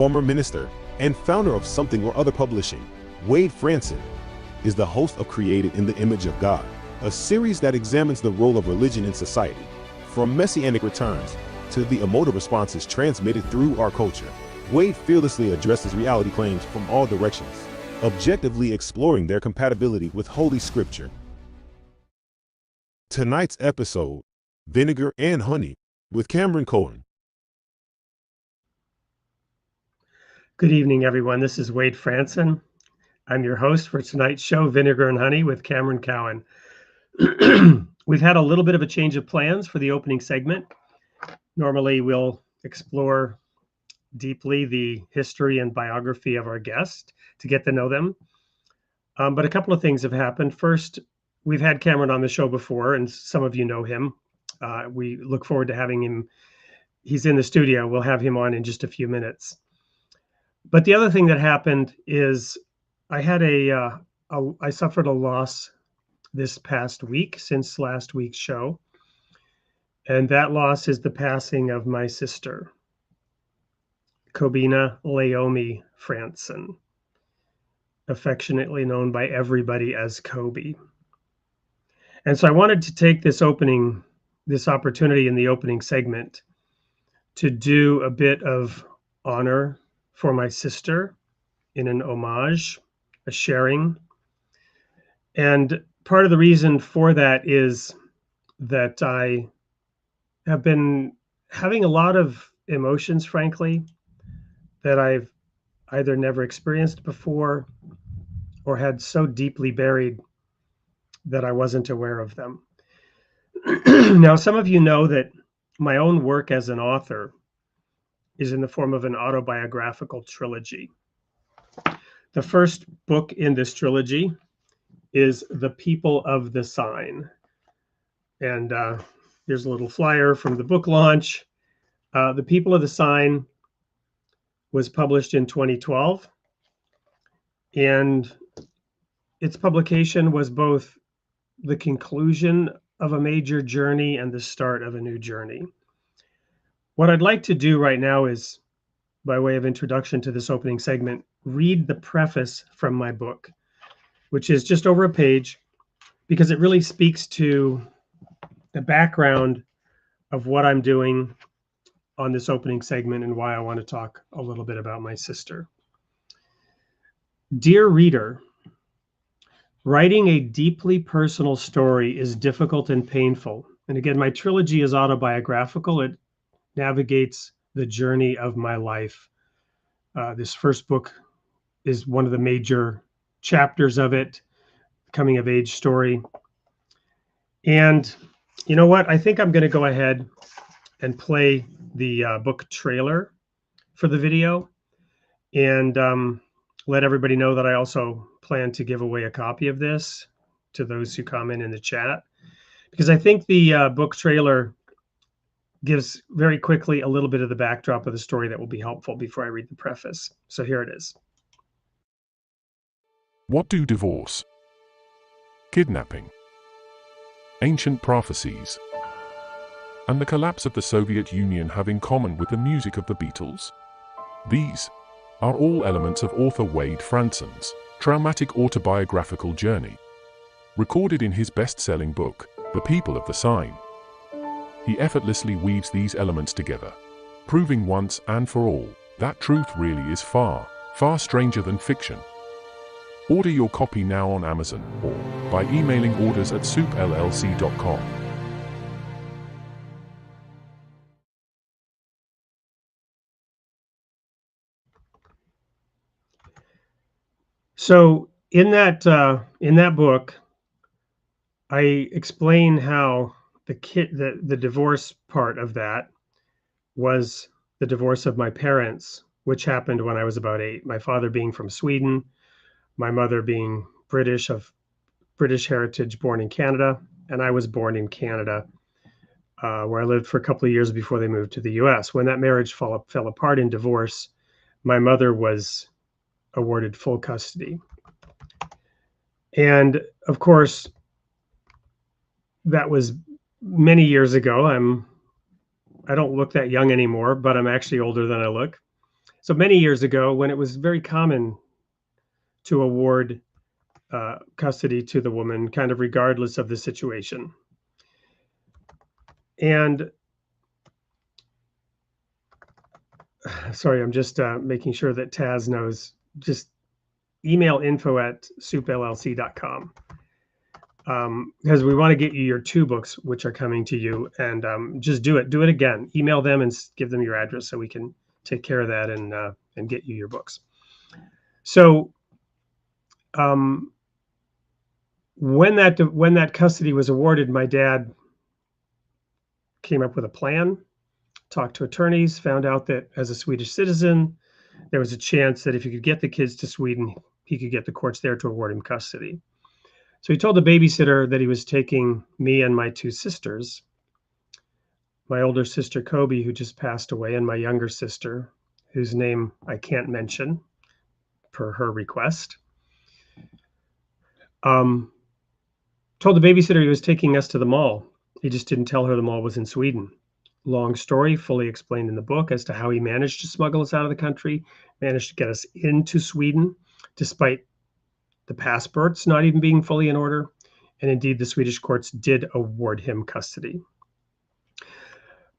Former minister and founder of Something or Other Publishing, Wade Franson, is the host of Created in the Image of God, a series that examines the role of religion in society, from messianic returns to the emotive responses transmitted through our culture. Wade fearlessly addresses reality claims from all directions, objectively exploring their compatibility with Holy Scripture. Tonight's episode, Vinegar and Honey, with Cameron Cowan. Good evening, everyone. This is Wade Franson. I'm your host for tonight's show, Vinegar and Honey, with Cameron Cowan. We've had a little bit of a change of plans for the opening segment. Normally, we'll explore deeply the history and biography of our guest to get to know them. But a couple of things have happened. First, we've had Cameron on the show before, and some of you know him. We look forward to having him. He's in the studio. We'll have him on in just a few minutes. But the other thing that happened is I had I suffered a loss this past week since last week's show. And that loss is the passing of my sister, Kobina Laomi Franson, affectionately known by everybody as Kobe. And so I wanted to take this opportunity in the opening segment to do a bit of honor for my sister in an homage, a sharing. And part of the reason for that is that I have been having a lot of emotions, frankly, that I've either never experienced before or had so deeply buried that I wasn't aware of them. Now, some of you know that my own work as an author is in the form of an autobiographical trilogy. The first book in this trilogy is The People of the Sign. And here's a little flyer from the book launch. The People of the Sign was published in 2012. And its publication was both the conclusion of a major journey and the start of a new journey. What I'd like to do right now is, by way of introduction to this opening segment, read the preface from my book, which is just over a page, because it really speaks to the background of what I'm doing on this opening segment and why I want to talk a little bit about my sister. Dear reader, writing a deeply personal story is difficult and painful. And again, my trilogy is autobiographical. It navigates the journey of my life. This first book is one of the major chapters of it, coming of age story. And you know what? I think I'm going to go ahead and play the book trailer for the video and let everybody know that I also plan to give away a copy of this to those who comment in the chat, because I think the book trailer gives very quickly a little bit of the backdrop of the story that will be helpful before I read the preface. So here it is. What do divorce, kidnapping, ancient prophecies, and the collapse of the Soviet Union have in common with the music of the Beatles? These are all elements of author Wade Franson's traumatic autobiographical journey, recorded in his best-selling book, The People of the Sign. He effortlessly weaves these elements together, proving once and for all that truth really is far, far stranger than fiction. Order your copy now on Amazon or by emailing orders@soupllc.com. So in that book, I explain how the divorce part of that was the divorce of my parents, which happened when I was about 8. My father being from Sweden, my mother being British, of British heritage, born in Canada, and I was born in Canada, where I lived for a couple of years before they moved to the US. When that marriage fell apart in divorce, my mother was awarded full custody. And of course, that was many years ago. I don't look that young anymore, but I'm actually older than I look. So many years ago, when it was very common to award custody to the woman, kind of regardless of the situation. And sorry, I'm just making sure that Taz knows. Just email info@soupllc.com, because we want to get you your 2 books, which are coming to you. And just do it again. Email them and give them your address so we can take care of that and get you your books. So when that custody was awarded, my dad came up with a plan, talked to attorneys, found out that as a Swedish citizen, there was a chance that if he could get the kids to Sweden, he could get the courts there to award him custody. So he told the babysitter that he was taking me and my 2 sisters, my older sister Kobe, who just passed away, and my younger sister, whose name I can't mention per her request. Told the babysitter he was taking us to the mall. He just didn't tell her the mall was in Sweden. Long story, fully explained in the book as to how he managed to smuggle us out of the country, managed to get us into Sweden, despite the passports not even being fully in order. And indeed, the Swedish courts did award him custody.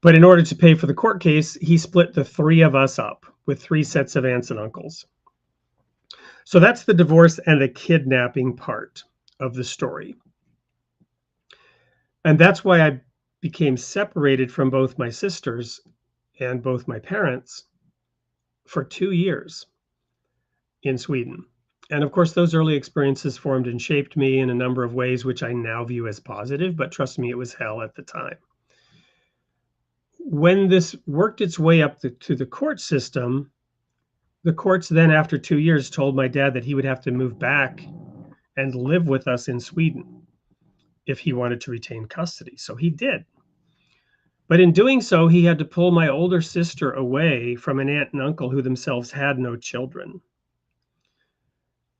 But in order to pay for the court case, he split the 3 of us up with 3 sets of aunts and uncles. So that's the divorce and the kidnapping part of the story. And that's why I became separated from both my sisters and both my parents for 2 years in Sweden. And of course, those early experiences formed and shaped me in a number of ways, which I now view as positive, but trust me, it was hell at the time. When this worked its way up to the court system, the courts then, after 2 years, told my dad that he would have to move back and live with us in Sweden if he wanted to retain custody. So he did. But in doing so, he had to pull my older sister away from an aunt and uncle who themselves had no children.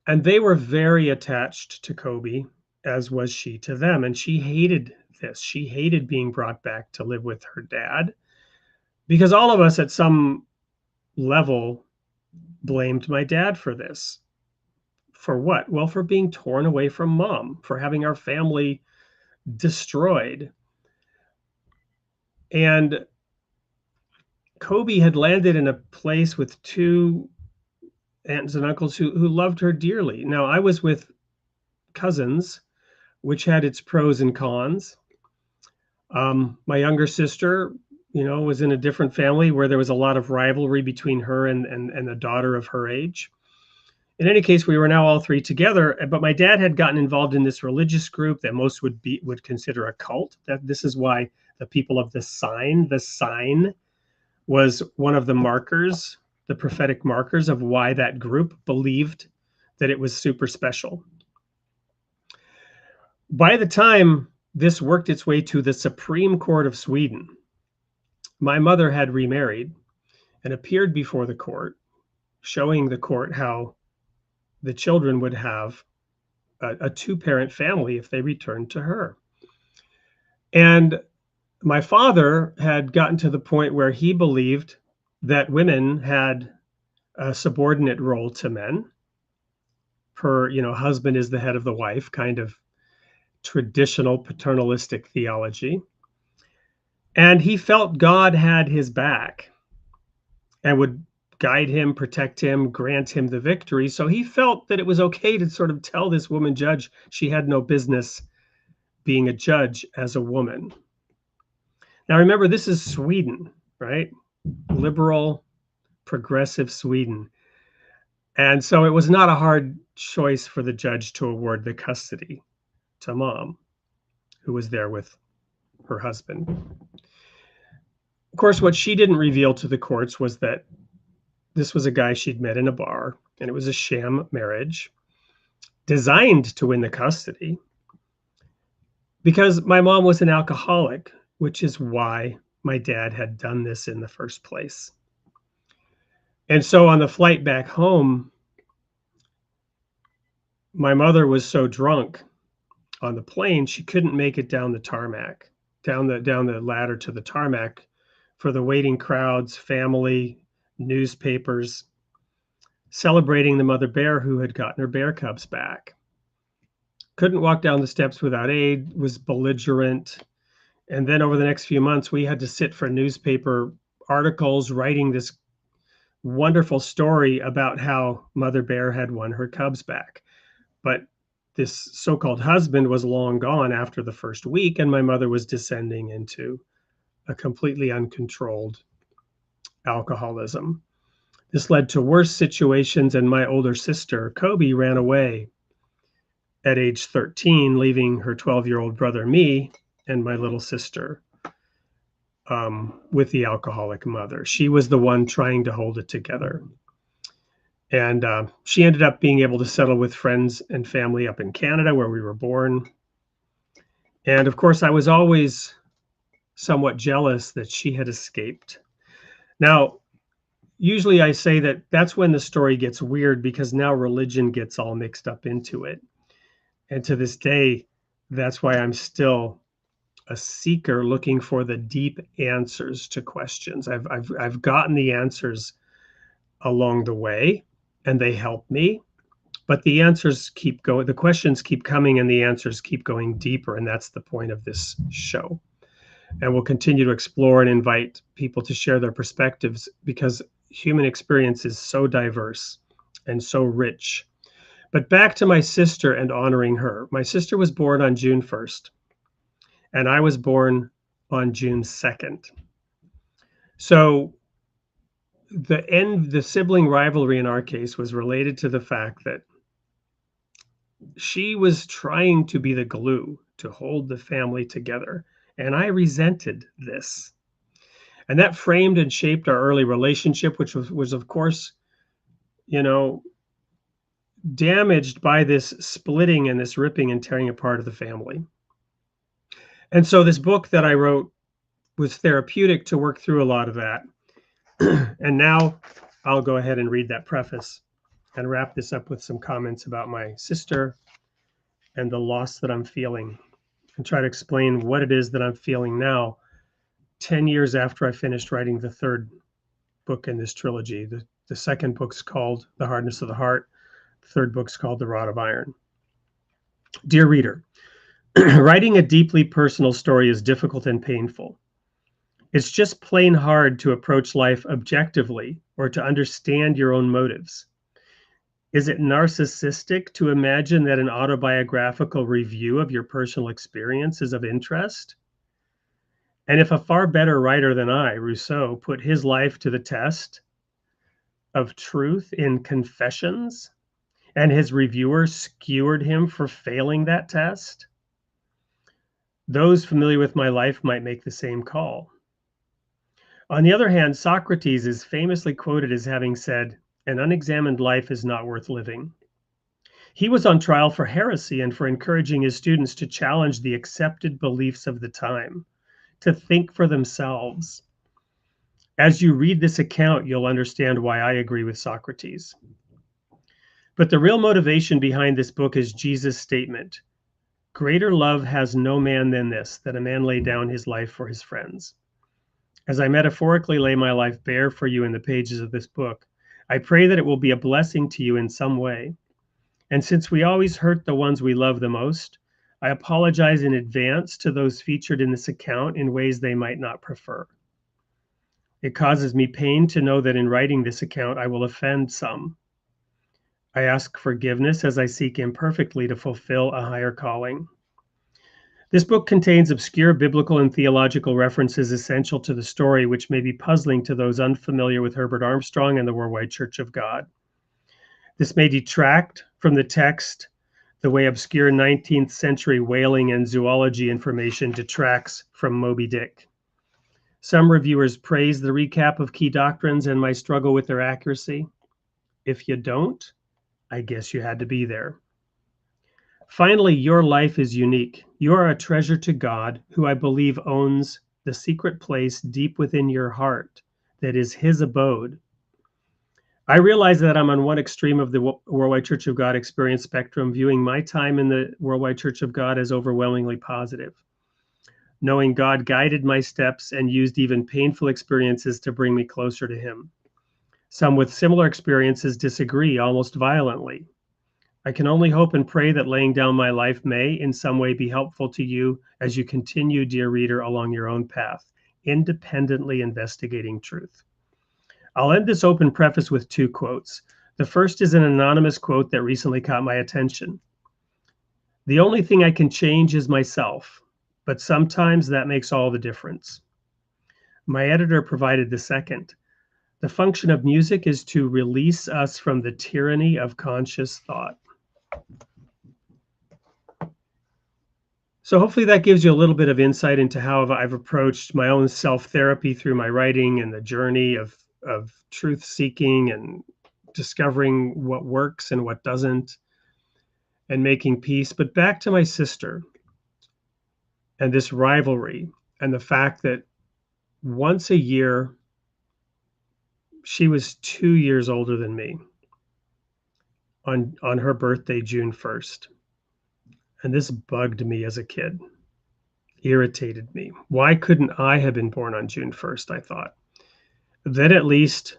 And they were very attached to Kobe, as was she to them. And she hated this. She hated being brought back to live with her dad, because all of us at some level blamed my dad for this. For what? Well, for being torn away from mom, for having our family destroyed. And Kobe had landed in a place with 2 aunts and uncles who loved her dearly. Now, I was with cousins, which had its pros and cons. My younger sister, was in a different family where there was a lot of rivalry between her and the daughter of her age. In any case, we were now all 3 together, but my dad had gotten involved in this religious group that most would consider a cult. This is why the people of the sign was one of the markers, the prophetic markers of why that group believed that it was super special. By the time this worked its way to the Supreme Court of Sweden, my mother had remarried and appeared before the court, showing the court how the children would have a 2-parent family if they returned to her. And my father had gotten to the point where he believed that women had a subordinate role to men, per, husband is the head of the wife, kind of traditional paternalistic theology. And he felt God had his back and would guide him, protect him, grant him the victory. So he felt that it was okay to sort of tell this woman judge she had no business being a judge as a woman. Now, remember, this is Sweden, right? Liberal, progressive Sweden. And so it was not a hard choice for the judge to award the custody to mom, who was there with her husband. Of course, what she didn't reveal to the courts was that this was a guy she'd met in a bar, and it was a sham marriage designed to win the custody, because my mom was an alcoholic, which is why my dad had done this in the first place. And so on the flight back home, my mother was so drunk on the plane, she couldn't make it down the tarmac, down the ladder to the tarmac for the waiting crowds, family, newspapers celebrating the mother bear who had gotten her bear cubs back. Couldn't walk down the steps without aid, was belligerent. And then over the next few months, we had to sit for newspaper articles writing this wonderful story about how Mother Bear had won her cubs back. But this so-called husband was long gone after the first week, and my mother was descending into a completely uncontrolled alcoholism. This led to worse situations, and my older sister, Kobe, ran away at age 13, leaving her 12-year-old brother, me, and my little sister with the alcoholic mother. She was the one trying to hold it together. And she ended up being able to settle with friends and family up in Canada, where we were born. And of course, I was always somewhat jealous that she had escaped. Now, usually I say that that's when the story gets weird, because now religion gets all mixed up into it. And to this day, that's why I'm still a seeker looking for the deep answers to questions. I've gotten the answers along the way, and they help me, but the answers keep going, the questions keep coming, and the answers keep going deeper. And that's the point of this show. And we'll continue to explore and invite people to share their perspectives, because human experience is so diverse and so rich. But back to my sister and honoring her. My sister was born on June 1st, and I was born on June 2nd. So the sibling rivalry in our case was related to the fact that she was trying to be the glue to hold the family together. And I resented this. And that framed and shaped our early relationship, which was of course, damaged by this splitting and this ripping and tearing apart of the family. And so this book that I wrote was therapeutic to work through a lot of that. And now I'll go ahead and read that preface and wrap this up with some comments about my sister and the loss that I'm feeling, and try to explain what it is that I'm feeling now, 10 years after I finished writing the third book in this trilogy. The second book's called The Hardness of the Heart. The third book's called The Rod of Iron. Dear reader, writing a deeply personal story is difficult and painful. It's just plain hard to approach life objectively or to understand your own motives. Is it narcissistic to imagine that an autobiographical review of your personal experience is of interest? And if a far better writer than I, Rousseau, put his life to the test of truth in Confessions, and his reviewer skewered him for failing that test, those familiar with my life might make the same call. On the other hand, Socrates is famously quoted as having said, "An unexamined life is not worth living." He was on trial for heresy and for encouraging his students to challenge the accepted beliefs of the time, to think for themselves. As you read this account, you'll understand why I agree with Socrates. But the real motivation behind this book is Jesus' statement, "Greater love has no man than this, that a man lay down his life for his friends." As I metaphorically lay my life bare for you in the pages of this book, I pray that it will be a blessing to you in some way. And since we always hurt the ones we love the most, I apologize in advance to those featured in this account in ways they might not prefer. It causes me pain to know that in writing this account, I will offend some. I ask forgiveness as I seek imperfectly to fulfill a higher calling. This book contains obscure biblical and theological references essential to the story, which may be puzzling to those unfamiliar with Herbert Armstrong and the Worldwide Church of God. This may detract from the text the way obscure 19th century whaling and zoology information detracts from Moby Dick. Some reviewers praise the recap of key doctrines and my struggle with their accuracy. If you don't, I guess you had to be there. Finally, your life is unique. You are a treasure to God, who I believe owns the secret place deep within your heart that is his abode. I realize that I'm on one extreme of the Worldwide Church of God experience spectrum, viewing my time in the Worldwide Church of God as overwhelmingly positive, knowing God guided my steps and used even painful experiences to bring me closer to him. Some with similar experiences disagree almost violently. I can only hope and pray that laying down my life may in some way be helpful to you as you continue, dear reader, along your own path, independently investigating truth. I'll end this open preface with two quotes. The first is an anonymous quote that recently caught my attention. The only thing I can change is myself, but sometimes that makes all the difference. My editor provided the second. The function of music is to release us from the tyranny of conscious thought. So hopefully that gives you a little bit of insight into how I've approached my own self-therapy through my writing and the journey of truth seeking and discovering what works and what doesn't and making peace. But back to my sister and this rivalry and the fact that once a year, she was 2 years older than me on her birthday, June 1st. And this bugged me as a kid, irritated me. Why couldn't I have been born on June 1st, I thought. Then at least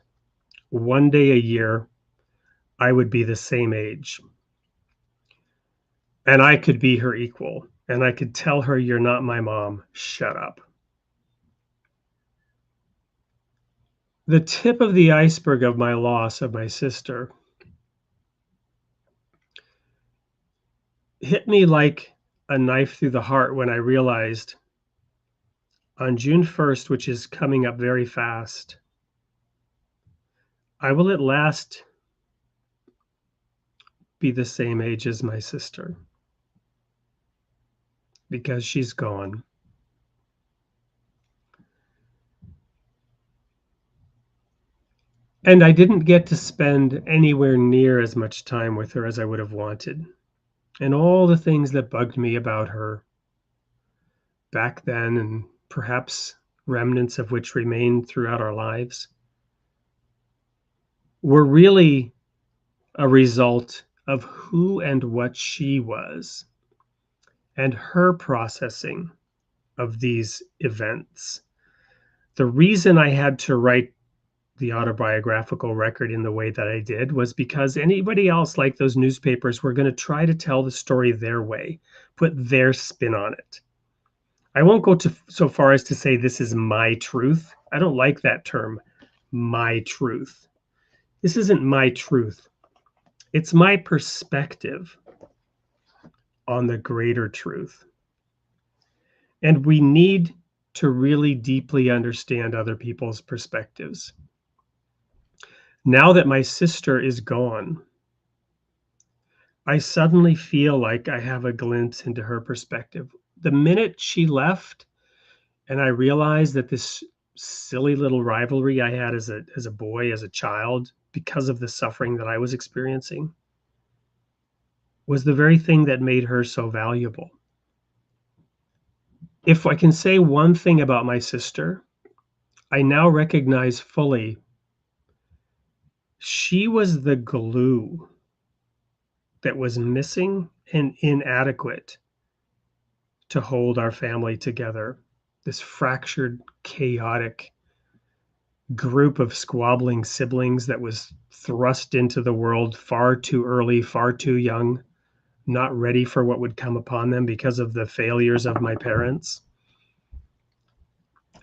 one day a year, I would be the same age. And I could be her equal. And I could tell her, you're not my mom, shut up. The tip of the iceberg of my loss of my sister hit me like a knife through the heart when I realized on June 1st, which is coming up very fast, I will at last be the same age as my sister because she's gone. And I didn't get to spend anywhere near as much time with her as I would have wanted. And all the things that bugged me about her back then, and perhaps remnants of which remain throughout our lives, were really a result of who and what she was and her processing of these events. The reason I had to write the autobiographical record in the way that I did was because anybody else, like those newspapers, were going to try to tell the story their way, put their spin on it. I won't go so far as to say this is my truth. I don't like that term, my truth. This isn't my truth. It's my perspective on the greater truth. And we need to really deeply understand other people's perspectives. Now that my sister is gone, I suddenly feel like I have a glimpse into her perspective. The minute she left and I realized that this silly little rivalry I had as a boy, as a child, because of the suffering that I was experiencing, was the very thing that made her so valuable. If I can say one thing about my sister, I now recognize fully she was the glue that was missing and inadequate to hold our family together. This fractured, chaotic group of squabbling siblings that was thrust into the world far too early, far too young, not ready for what would come upon them because of the failures of my parents.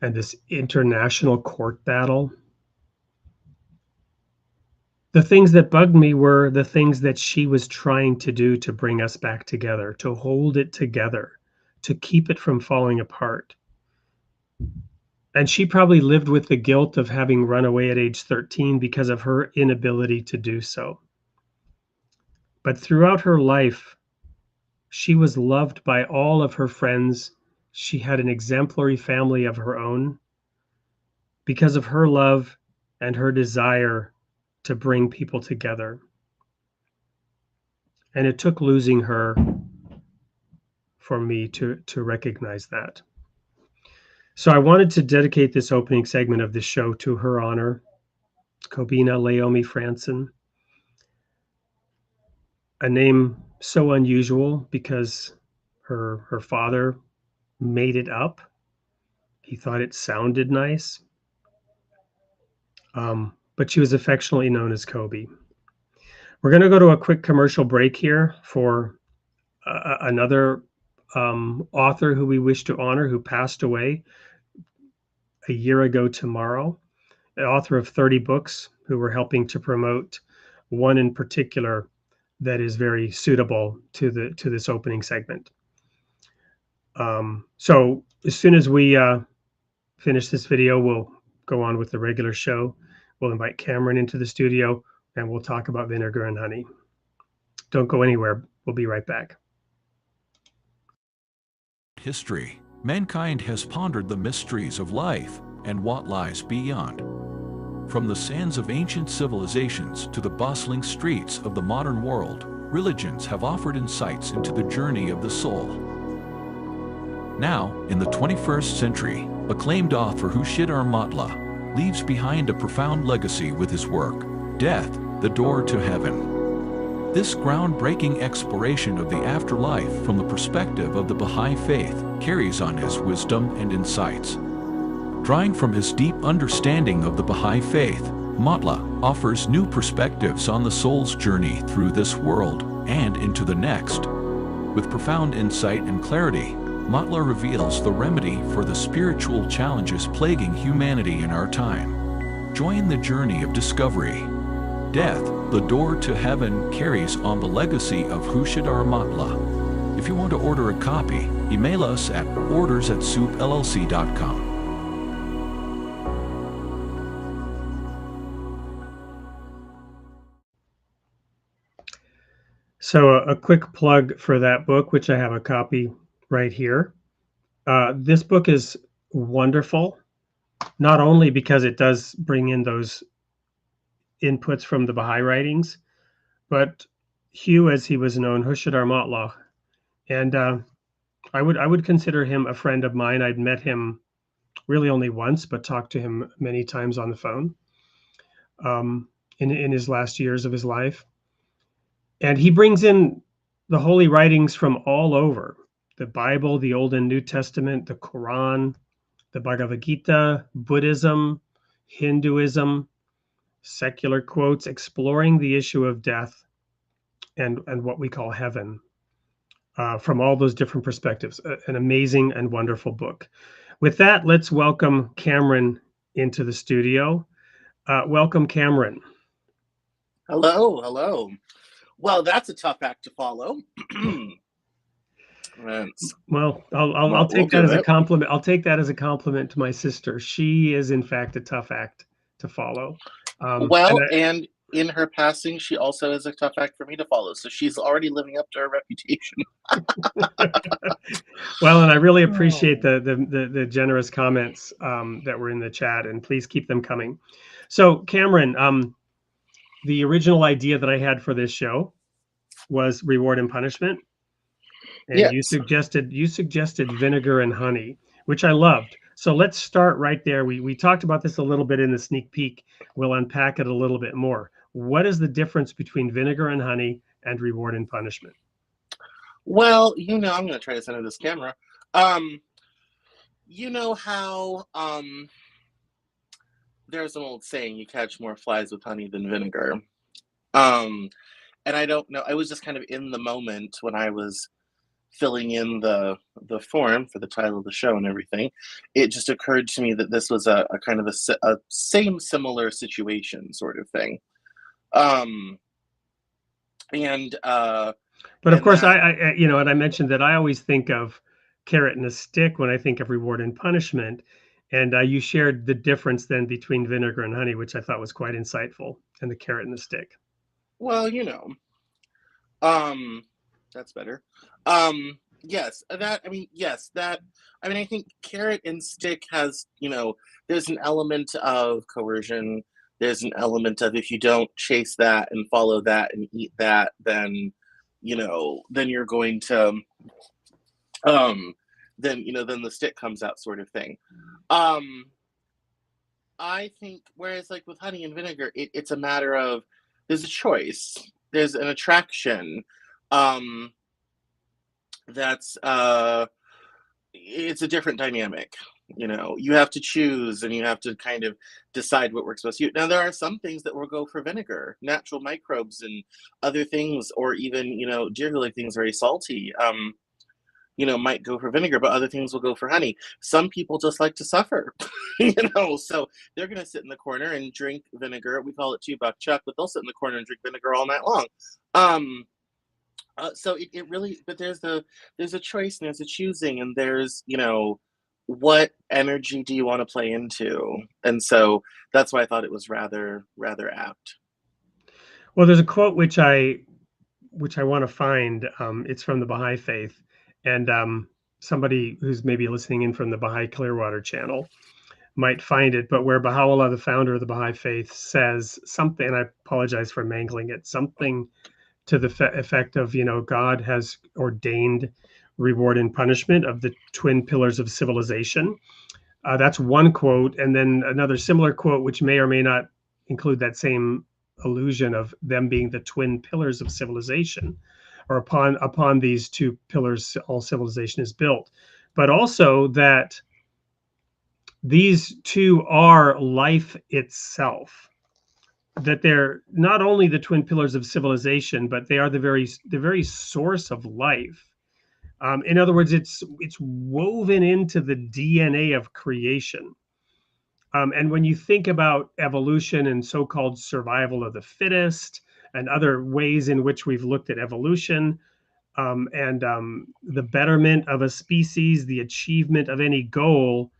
And this international court battle. The things that bugged me were the things that she was trying to do to bring us back together, to hold it together, to keep it from falling apart. And she probably lived with the guilt of having run away at age 13 because of her inability to do so. But throughout her life, she was loved by all of her friends. She had an exemplary family of her own because of her love and her desire to bring people together. And it took losing her for me to recognize that. So I wanted to dedicate this opening segment of the show to her honor, Kobina Laomi Franson, a name so unusual because her father made it up. He thought it sounded nice. But but she was affectionately known as Kobe. We're going to go to a quick commercial break here for another author who we wish to honor, who passed away a year ago tomorrow, an author of 30 books who we're helping to promote, one in particular that is very suitable to this opening segment. So as soon as we finish this video, we'll go on with the regular show. We'll invite Cameron into the studio and we'll talk about Vinegar and Honey. Don't go anywhere. We'll be right back. History. Mankind has pondered the mysteries of life and what lies beyond. From the sands of ancient civilizations to the bustling streets of the modern world, religions have offered insights into the journey of the soul. Now, in the 21st century, acclaimed author Khushidhar Motla leaves behind a profound legacy with his work, Death, the Door to Heaven. This groundbreaking exploration of the afterlife from the perspective of the Baha'i faith carries on his wisdom and insights. Drawing from his deep understanding of the Baha'i faith, Motla offers new perspectives on the soul's journey through this world and into the next. With profound insight and clarity, Motla reveals the remedy for the spiritual challenges plaguing humanity in our time. Join the journey of discovery. Death, the Door to Heaven carries on the legacy of Khushidhar Motla. If you want to order a copy, email us at orders@soupllc.com. So a quick plug for that book, which I have a copy right here. This book is wonderful, not only because it does bring in those inputs from the Baha'i writings, but Hugh, as he was known, Khushidhar Motla, and I would consider him a friend of mine. I'd met him really only once, but talked to him many times on the phone in his last years of his life. And he brings in the holy writings from all over: the Bible, the Old and New Testament, the Quran, the Bhagavad Gita, Buddhism, Hinduism, secular quotes, exploring the issue of death and what we call heaven from all those different perspectives. An amazing and wonderful book. With that, let's welcome Cameron into the studio. Welcome, Cameron. Hello, hello. Well, that's a tough act to follow. Well, I'll take that as a compliment. I'll take that as a compliment to my sister. She is, in fact, a tough act to follow. And in her passing, she also is a tough act for me to follow. So she's already living up to her reputation. Well, and I really appreciate the generous comments that were in the chat, and please keep them coming. So, Cameron, the original idea that I had for this show was reward and punishment. And yes, you suggested Vinegar and Honey, which I loved. So let's start right there. We talked about this a little bit in the sneak peek. We'll unpack it a little bit more. What is the difference between Vinegar and Honey and reward and punishment? Well, I'm going to try this under this camera. You know how there's an old saying, you catch more flies with honey than vinegar. And I don't know, I was just kind of in the moment when I was filling in the form for the title of the show and everything. It just occurred to me that this was a kind of a similar situation sort of thing. But of course, I and I mentioned that I always think of carrot and a stick when I think of reward and punishment. And you shared the difference then between vinegar and honey, which I thought was quite insightful, and the carrot and the stick. Well, that's better. I think carrot and stick has, there's an element of coercion. There's an element of, if you don't chase that and follow that and eat that, then, then you're going to, then the stick comes out sort of thing. I think, whereas like with honey and vinegar, it's a matter of, there's a choice, there's an attraction, it's a different dynamic. You have to choose, and you have to kind of decide what works best for you. Now, there are some things that will go for vinegar, natural microbes and other things, or even, deer who like things very salty, might go for vinegar, but other things will go for honey. Some people just like to suffer, so they're going to sit in the corner and drink vinegar. We call it 2-buck chuck, but they'll sit in the corner and drink vinegar all night long. So it really, but there's a choice, and there's a choosing, and there's, what energy do you want to play into? And so that's why I thought it was rather apt. Well, there's a quote which I want to find. It's from the Baha'i Faith, and somebody who's maybe listening in from the Baha'i Clearwater channel might find it, but where Baha'u'llah, the founder of the Baha'i Faith, says something, and I apologize for mangling it, something to the effect of, God has ordained reward and punishment of the twin pillars of civilization. That's one quote. And then another similar quote, which may or may not include that same allusion of them being the twin pillars of civilization, or upon these two pillars, all civilization is built. But also that these two are life itself, that they're not only the twin pillars of civilization, but they are the very source of life. In other words, it's woven into the DNA of creation. And when you think about evolution and so-called survival of the fittest and other ways in which we've looked at evolution, and the betterment of a species, the achievement of any goal,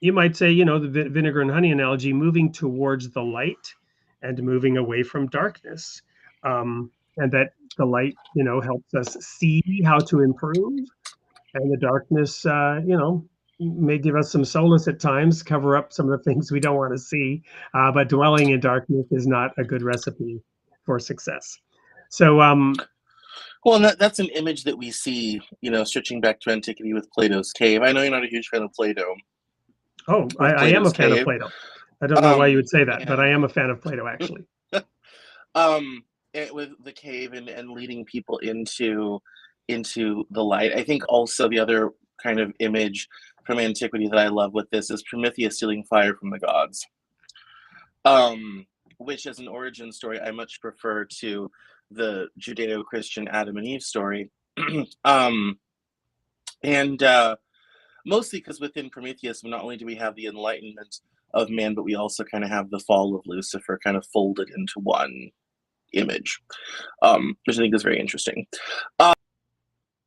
you might say, the vinegar and honey analogy, moving towards the light and moving away from darkness. And that the light, helps us see how to improve. And the darkness, may give us some solace at times, cover up some of the things we don't want to see. But dwelling in darkness is not a good recipe for success. So, well, and that's an image that we see, stretching back to antiquity with Plato's cave. I know you're not a huge fan of Plato. Oh, I am a fan of Plato. I don't know why you would say that, but I am a fan of Plato, actually. With the cave and leading people into the light. I think also the other kind of image from antiquity that I love with this is Prometheus stealing fire from the gods, which as an origin story I much prefer to the Judeo-Christian Adam and Eve story. Mostly because within Prometheus, not only do we have the enlightenment of man, but we also kind of have the fall of Lucifer kind of folded into one image, which I think is very interesting.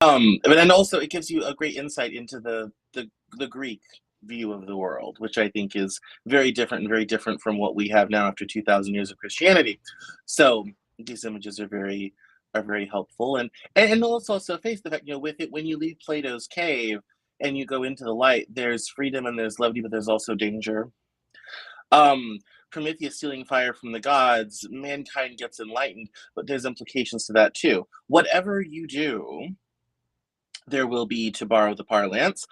And also it gives you a great insight into the Greek view of the world, which I think is very different from what we have now after 2,000 years of Christianity. So these images are very helpful, and let's also face the fact, with it, when you leave Plato's cave and you go into the light, there's freedom and there's levity, but there's also danger. Prometheus stealing fire from the gods, mankind gets enlightened, but there's implications to that too. Whatever you do, there will be, to borrow the parlance,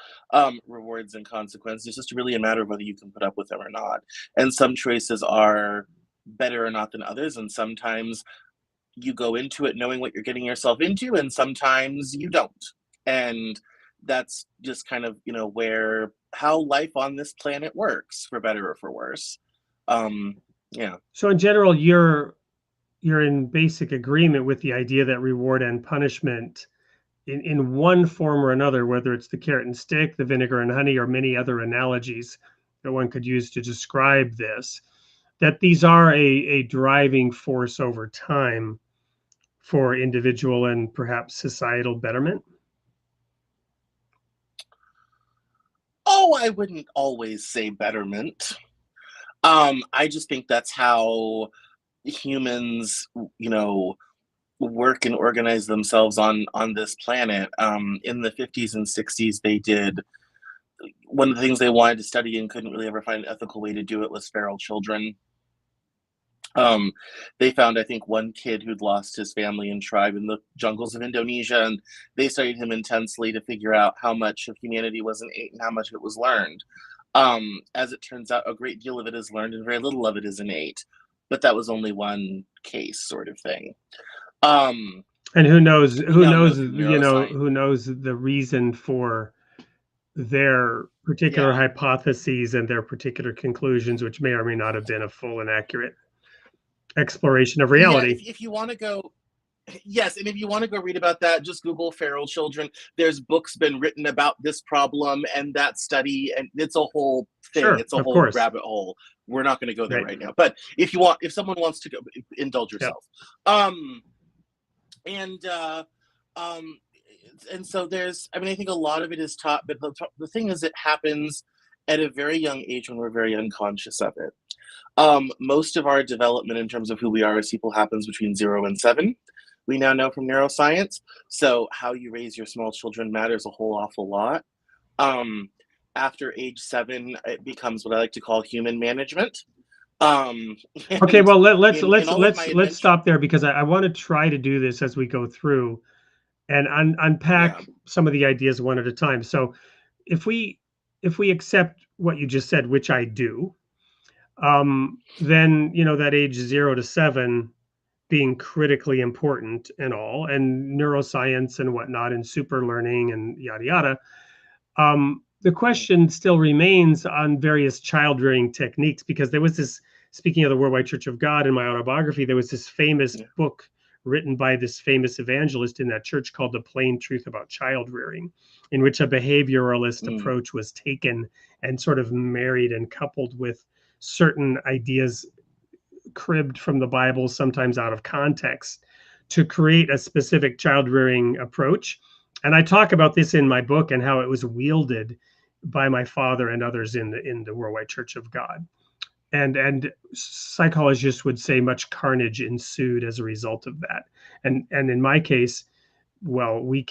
rewards and consequences. It's just really a matter of whether you can put up with them or not. And some choices are better or not than others, and sometimes you go into it knowing what you're getting yourself into, and sometimes you don't. And that's just kind of, how life on this planet works, for better or for worse. Yeah. So in general, you're in basic agreement with the idea that reward and punishment in one form or another, whether it's the carrot and stick, the vinegar and honey, or many other analogies that one could use to describe this, that these are a driving force over time for individual and perhaps societal betterment? Oh, I wouldn't always say betterment. I just think that's how humans, work and organize themselves on this planet. In the 50s and 60s, they did one of the things they wanted to study and couldn't really ever find an ethical way to do it was feral children. They found, I think, one kid who'd lost his family and tribe in the jungles of Indonesia, and they studied him intensely to figure out how much of humanity was innate and how much of it was learned. As it turns out, a great deal of it is learned and very little of it is innate, but that was only one case, sort of thing. And who knows the reason for their particular Yeah. hypotheses and their particular conclusions, which may or may not have been a full and accurate exploration of Yeah, reality. if you want to go, yes, and if you want to go read about that, just Google feral children. There's books been written about this problem and that study, and it's a whole thing. Sure, It's a of whole course. rabbit hole. We're not going to go there Right. right now. But if someone wants to go, indulge Yeah. yourself. And um, and so there's, I mean, I think a lot of it is taught, but the thing is, it happens at a very young age when we're very unconscious of it. Most of our development in terms of who we are as people happens between 0 and 7. We now know from neuroscience. So how you raise your small children matters a whole awful lot. After age 7, it becomes what I like to call human management. Okay, well in all of my let's stop there, because I want to try to do this as we go through and unpack Yeah. some of the ideas one at a time. So if we accept what you just said, which I do, then that age 0 to 7 being critically important and all, and neuroscience and whatnot, and super learning and yada yada. The question still remains on various child rearing techniques, because there was this, speaking of the Worldwide Church of God in my autobiography, there was this famous book written by this famous evangelist in that church called The Plain Truth About Child Rearing, in which a behavioralist approach was taken and sort of married and coupled with certain ideas cribbed from the Bible, sometimes out of context, to create a specific child rearing approach. And I talk about this in my book and how it was wielded by my father and others in the Worldwide Church of God. And psychologists would say much carnage ensued as a result of that. And in my case, well, my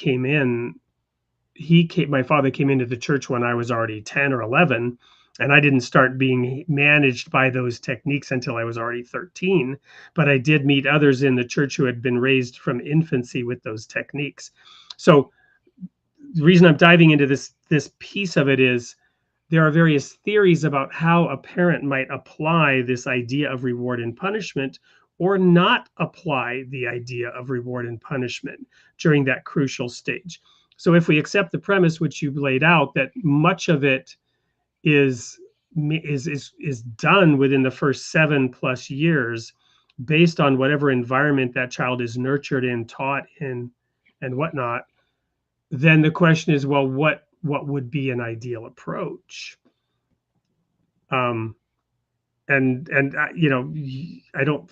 father came into the church when I was already 10 or 11, and I didn't start being managed by those techniques until I was already 13. But I did meet others in the church who had been raised from infancy with those techniques. So the reason I'm diving into this piece of it is there are various theories about how a parent might apply this idea of reward and punishment, or not apply the idea of reward and punishment during that crucial stage. So if we accept the premise which you've laid out, that much of it is done within the first 7+ years, based on whatever environment that child is nurtured in, taught in, and whatnot, then the question is, well, what would be an ideal approach? And I don't,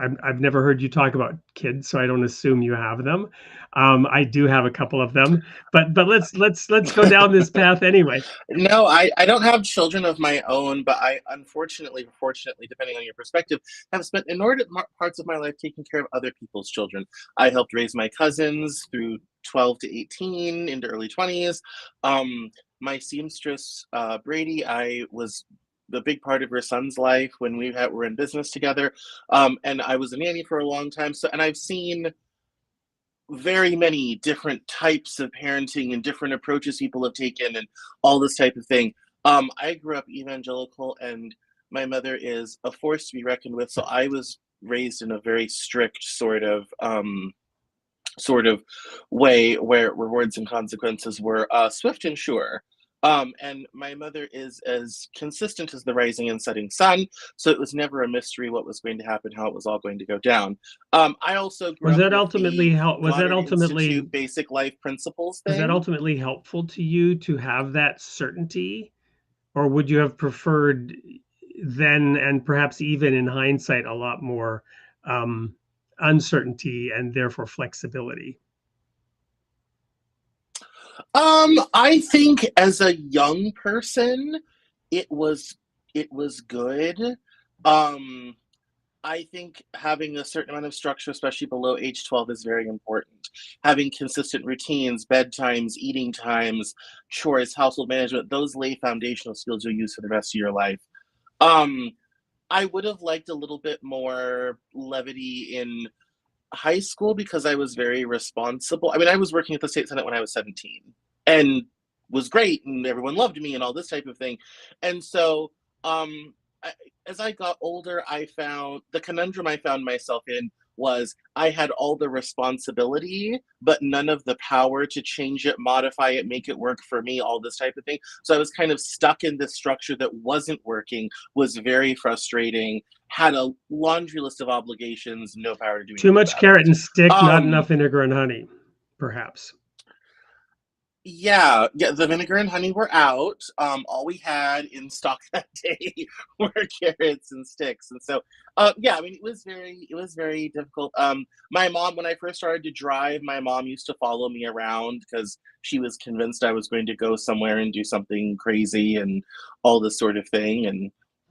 I've never heard you talk about kids, so I don't assume you have them. I do have a couple of them, but let's go down this path anyway. No, I don't have children of my own, but I unfortunately, or fortunately, depending on your perspective, have spent inordinate parts of my life taking care of other people's children. I helped raise my cousins through 12 to 18 into early 20s. My seamstress, Brady, I was the big part of her son's life when we were in business together. And I was a nanny for a long time. And I've seen very many different types of parenting and different approaches people have taken and all this type of thing. I grew up evangelical, and my mother is a force to be reckoned with. So I was raised in a very strict sort of way where rewards and consequences were swift and sure. And my mother is as consistent as the rising and setting sun, so it was never a mystery what was going to happen, how it was all going to go down. I also grew up basic life principles thing. Was that ultimately helpful to you to have that certainty, or would you have preferred then, and perhaps even in hindsight, a lot more uncertainty and therefore flexibility? I think as a young person, it was good. I think having a certain amount of structure, especially below age 12, is very important. Having consistent routines, bedtimes, eating times, chores, household management, those lay foundational skills you'll use for the rest of your life. I would have liked a little bit more levity in high school because I was very responsible. I mean, I was working at the state senate when I was 17 and was great, and everyone loved me and all this type of thing. And so as I got older, I found the conundrum I found myself in was I had all the responsibility, but none of the power to change it, modify it, make it work for me, all this type of thing. So I was kind of stuck in this structure that wasn't working, was very frustrating, had a laundry list of obligations, no power to do anything Too much about carrot it. and stick, not enough vinegar and honey, perhaps. Yeah, the vinegar and honey were out. All we had in stock that day were carrots and sticks, and so, yeah, I mean, it was very difficult. My mom, when I first started to drive, my mom used to follow me around because she was convinced I was going to go somewhere and do something crazy and all this sort of thing. And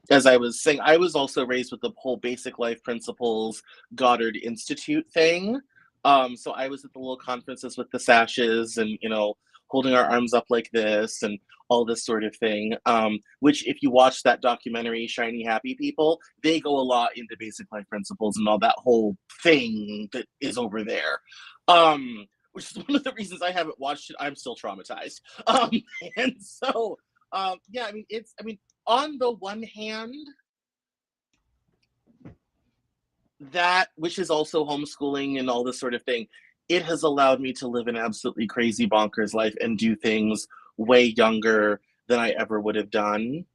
as I was saying, I was also raised with the whole basic life principles Goddard Institute thing. So I was at the little conferences with the sashes and, holding our arms up like this and all this sort of thing, which if you watch that documentary, Shiny Happy People, they go a lot into basic life principles and all that whole thing that is over there, which is one of the reasons I haven't watched it. I'm still traumatized. And so, yeah, I mean, on the one hand, that, which is also homeschooling and all this sort of thing, it has allowed me to live an absolutely crazy bonkers life and do things way younger than I ever would have done.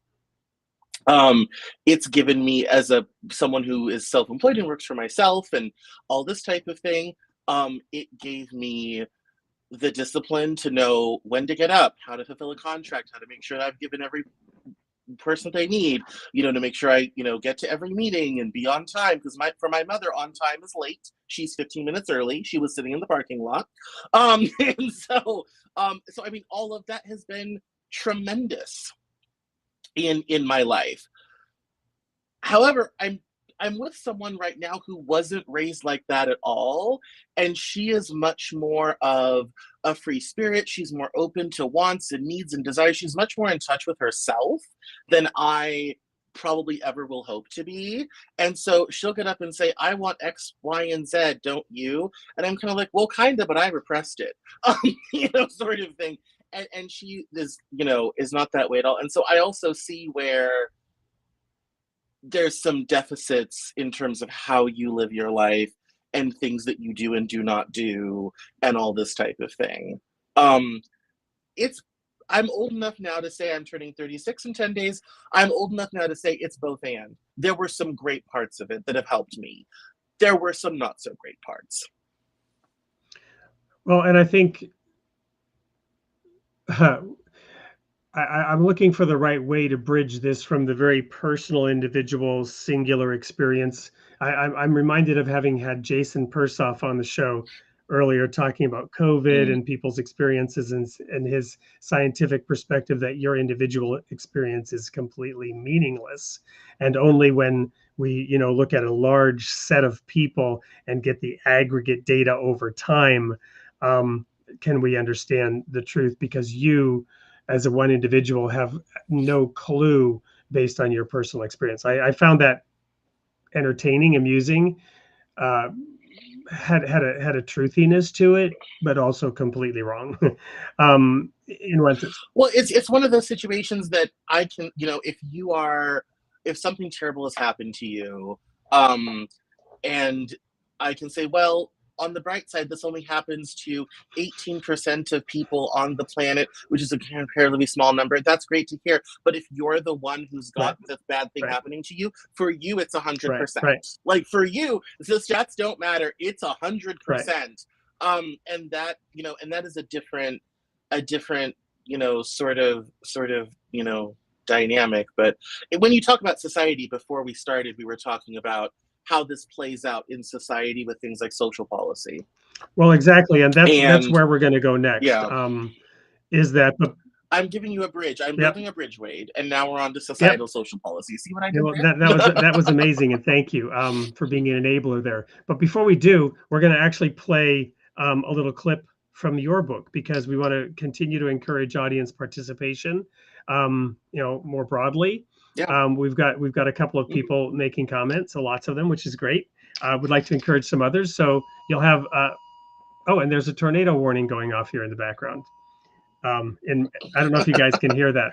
It's given me, as someone who is self-employed and works for myself and all this type of thing, it gave me the discipline to know when to get up, how to fulfill a contract, how to make sure that I've given every person they need, to make sure I, get to every meeting and be on time. Because for my mother, on time is late. She's 15 minutes early. She was sitting in the parking lot. And so I mean, all of that has been tremendous in my life. However, I'm with someone right now who wasn't raised like that at all. And she is much more of a free spirit. She's more open to wants and needs and desires. She's much more in touch with herself than I probably ever will hope to be. And so she'll get up and say, I want X, Y, and Z, don't you? And I'm kind of like, well, kind of, but I repressed it, sort of thing. And she is, is not that way at all. And so I also see where there's some deficits in terms of how you live your life and things that you do and do not do and all this type of thing. I'm old enough now to say, I'm turning 36 in 10 days. I'm old enough now to say it's both and. There were some great parts of it that have helped me. There were some not so great parts. Well, and I think I'm looking for the right way to bridge this from the very personal, individual, singular experience. I'm reminded of having had Jason Persoff on the show earlier, talking about COVID and people's experiences and his scientific perspective that your individual experience is completely meaningless. And only when we, look at a large set of people and get the aggregate data over time, can we understand the truth, because you, as a one individual, have no clue based on your personal experience. I found that entertaining, amusing, had a truthiness to it, but also completely wrong. In one sense. Well, it's one of those situations that I can, if something terrible has happened to you, and I can say, well, on the bright side, this only happens to 18% of people on the planet, which is a comparatively small number. That's great to hear. But if you're the one who's got this bad thing happening to you, for you, it's 100%. Right. Like for you, the stats don't matter. It's 100%. And that, and that is a different, sort of, dynamic. But when you talk about society, before we started, we were talking about how this plays out in society with things like social policy. Well, exactly. And that's where we're going to go next. Yeah. Is that I'm giving you a bridge. I'm building a bridge, Wade. And now we're on to societal social policy. See what I did there? That was amazing. And thank you for being an enabler there. But before we do, we're going to actually play a little clip from your book, because we want to continue to encourage audience participation, more broadly. Yeah. We've got a couple of people making comments, so lots of them, which is great. Would like to encourage some others. So you'll have, and there's a tornado warning going off here in the background. And I don't know if you guys can hear that.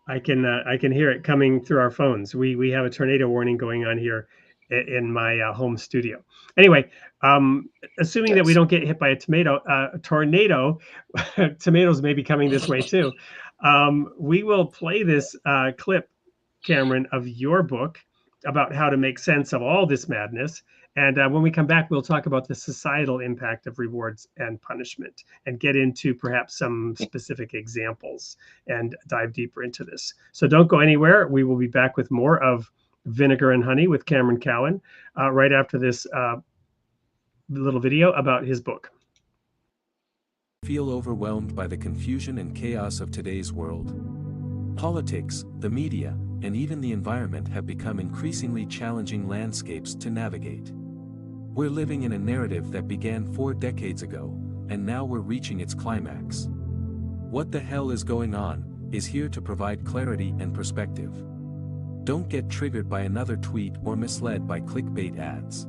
I can hear it coming through our phones. We have a tornado warning going on here in my home studio. Anyway, assuming that we don't get hit by a tornado, tomatoes may be coming this way too. We will play this clip, Cameron, of your book about how to make sense of all this madness. And when we come back, we'll talk about the societal impact of rewards and punishment and get into perhaps some specific examples and dive deeper into this. So don't go anywhere. We will be back with more of Vinegar and Honey with Cameron Cowan right after this little video about his book. Feel overwhelmed by the confusion and chaos of today's world? Politics, the media, and even the environment have become increasingly challenging landscapes to navigate. We're living in a narrative that began 4 decades ago, and now we're reaching its climax. What the Hell is Going On is here to provide clarity and perspective. Don't get triggered by another tweet or misled by clickbait ads.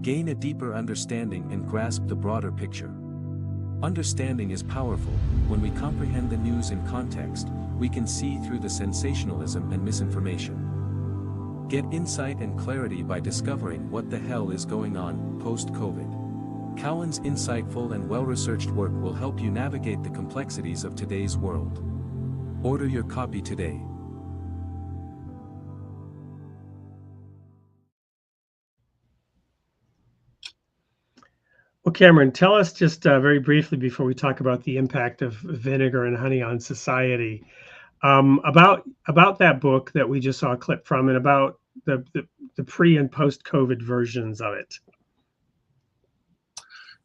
Gain a deeper understanding and grasp the broader picture. Understanding is powerful. When we comprehend the news in context, we can see through the sensationalism and misinformation. Get insight and clarity by discovering what the hell is going on post-COVID. Cowan's insightful and well-researched work will help you navigate the complexities of today's world. Order your copy today. Well, Cameron, tell us just very briefly before we talk about the impact of Vinegar and Honey on society, about that book that we just saw a clip from, and about the pre and post COVID versions of it.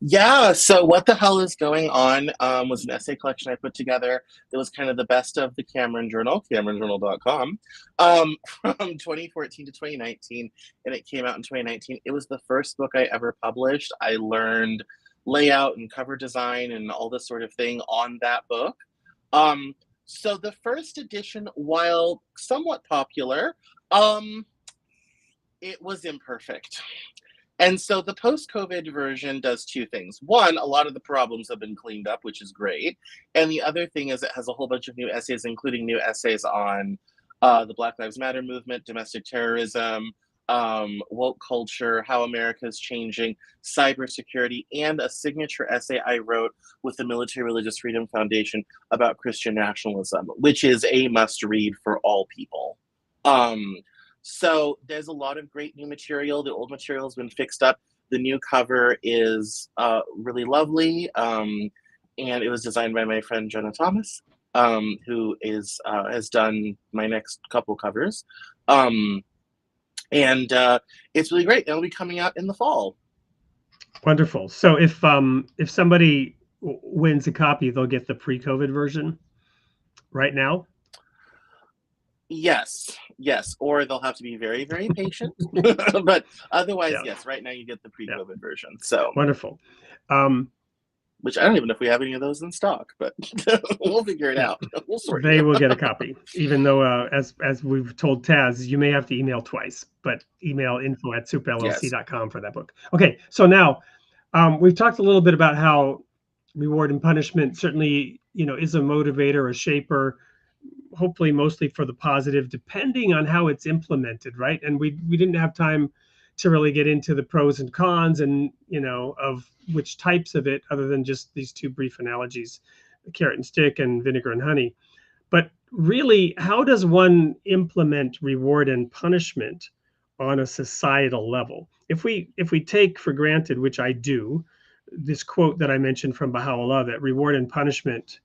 Yeah, so What the Hell is Going On was an essay collection I put together that was kind of the best of the Cameron Journal, CameronJournal.com, from 2014 to 2019, and it came out in 2019. It was the first book I ever published. I learned layout and cover design and all this sort of thing on that book. So the first edition, while somewhat popular, it was imperfect. And so the post-COVID version does 2 things. One, a lot of the problems have been cleaned up, which is great. And the other thing is it has a whole bunch of new essays, including new essays on the Black Lives Matter movement, domestic terrorism, woke culture, how America is changing, cybersecurity, and a signature essay I wrote with the Military Religious Freedom Foundation about Christian nationalism, which is a must-read for all people. So there's a lot of great new material. The old material has been fixed up. The new cover is really lovely. And it was designed by my friend Jenna Thomas, who has done my next couple covers. And it's really great. It'll be coming out in the fall. Wonderful. So if somebody wins a copy, they'll get the pre-COVID version right now? Yes, or they'll have to be very, very patient. But otherwise, yes, right now you get the pre-COVID version. So wonderful. Which I don't even know if we have any of those in stock, but we'll figure it out. We'll sort it out. They will get a copy, even though, as we've told Taz, you may have to email twice, but email info@soupllc.com for that book. Okay, so now we've talked a little bit about how reward and punishment certainly, is a motivator, a shaper, hopefully mostly for the positive, depending on how it's implemented, right? And we didn't have time to really get into the pros and cons and, of which types of it, other than just these 2 brief analogies, carrot and stick and vinegar and honey. But really, how does one implement reward and punishment on a societal level? If we take for granted, which I do, this quote that I mentioned from Baha'u'llah, that reward and punishment,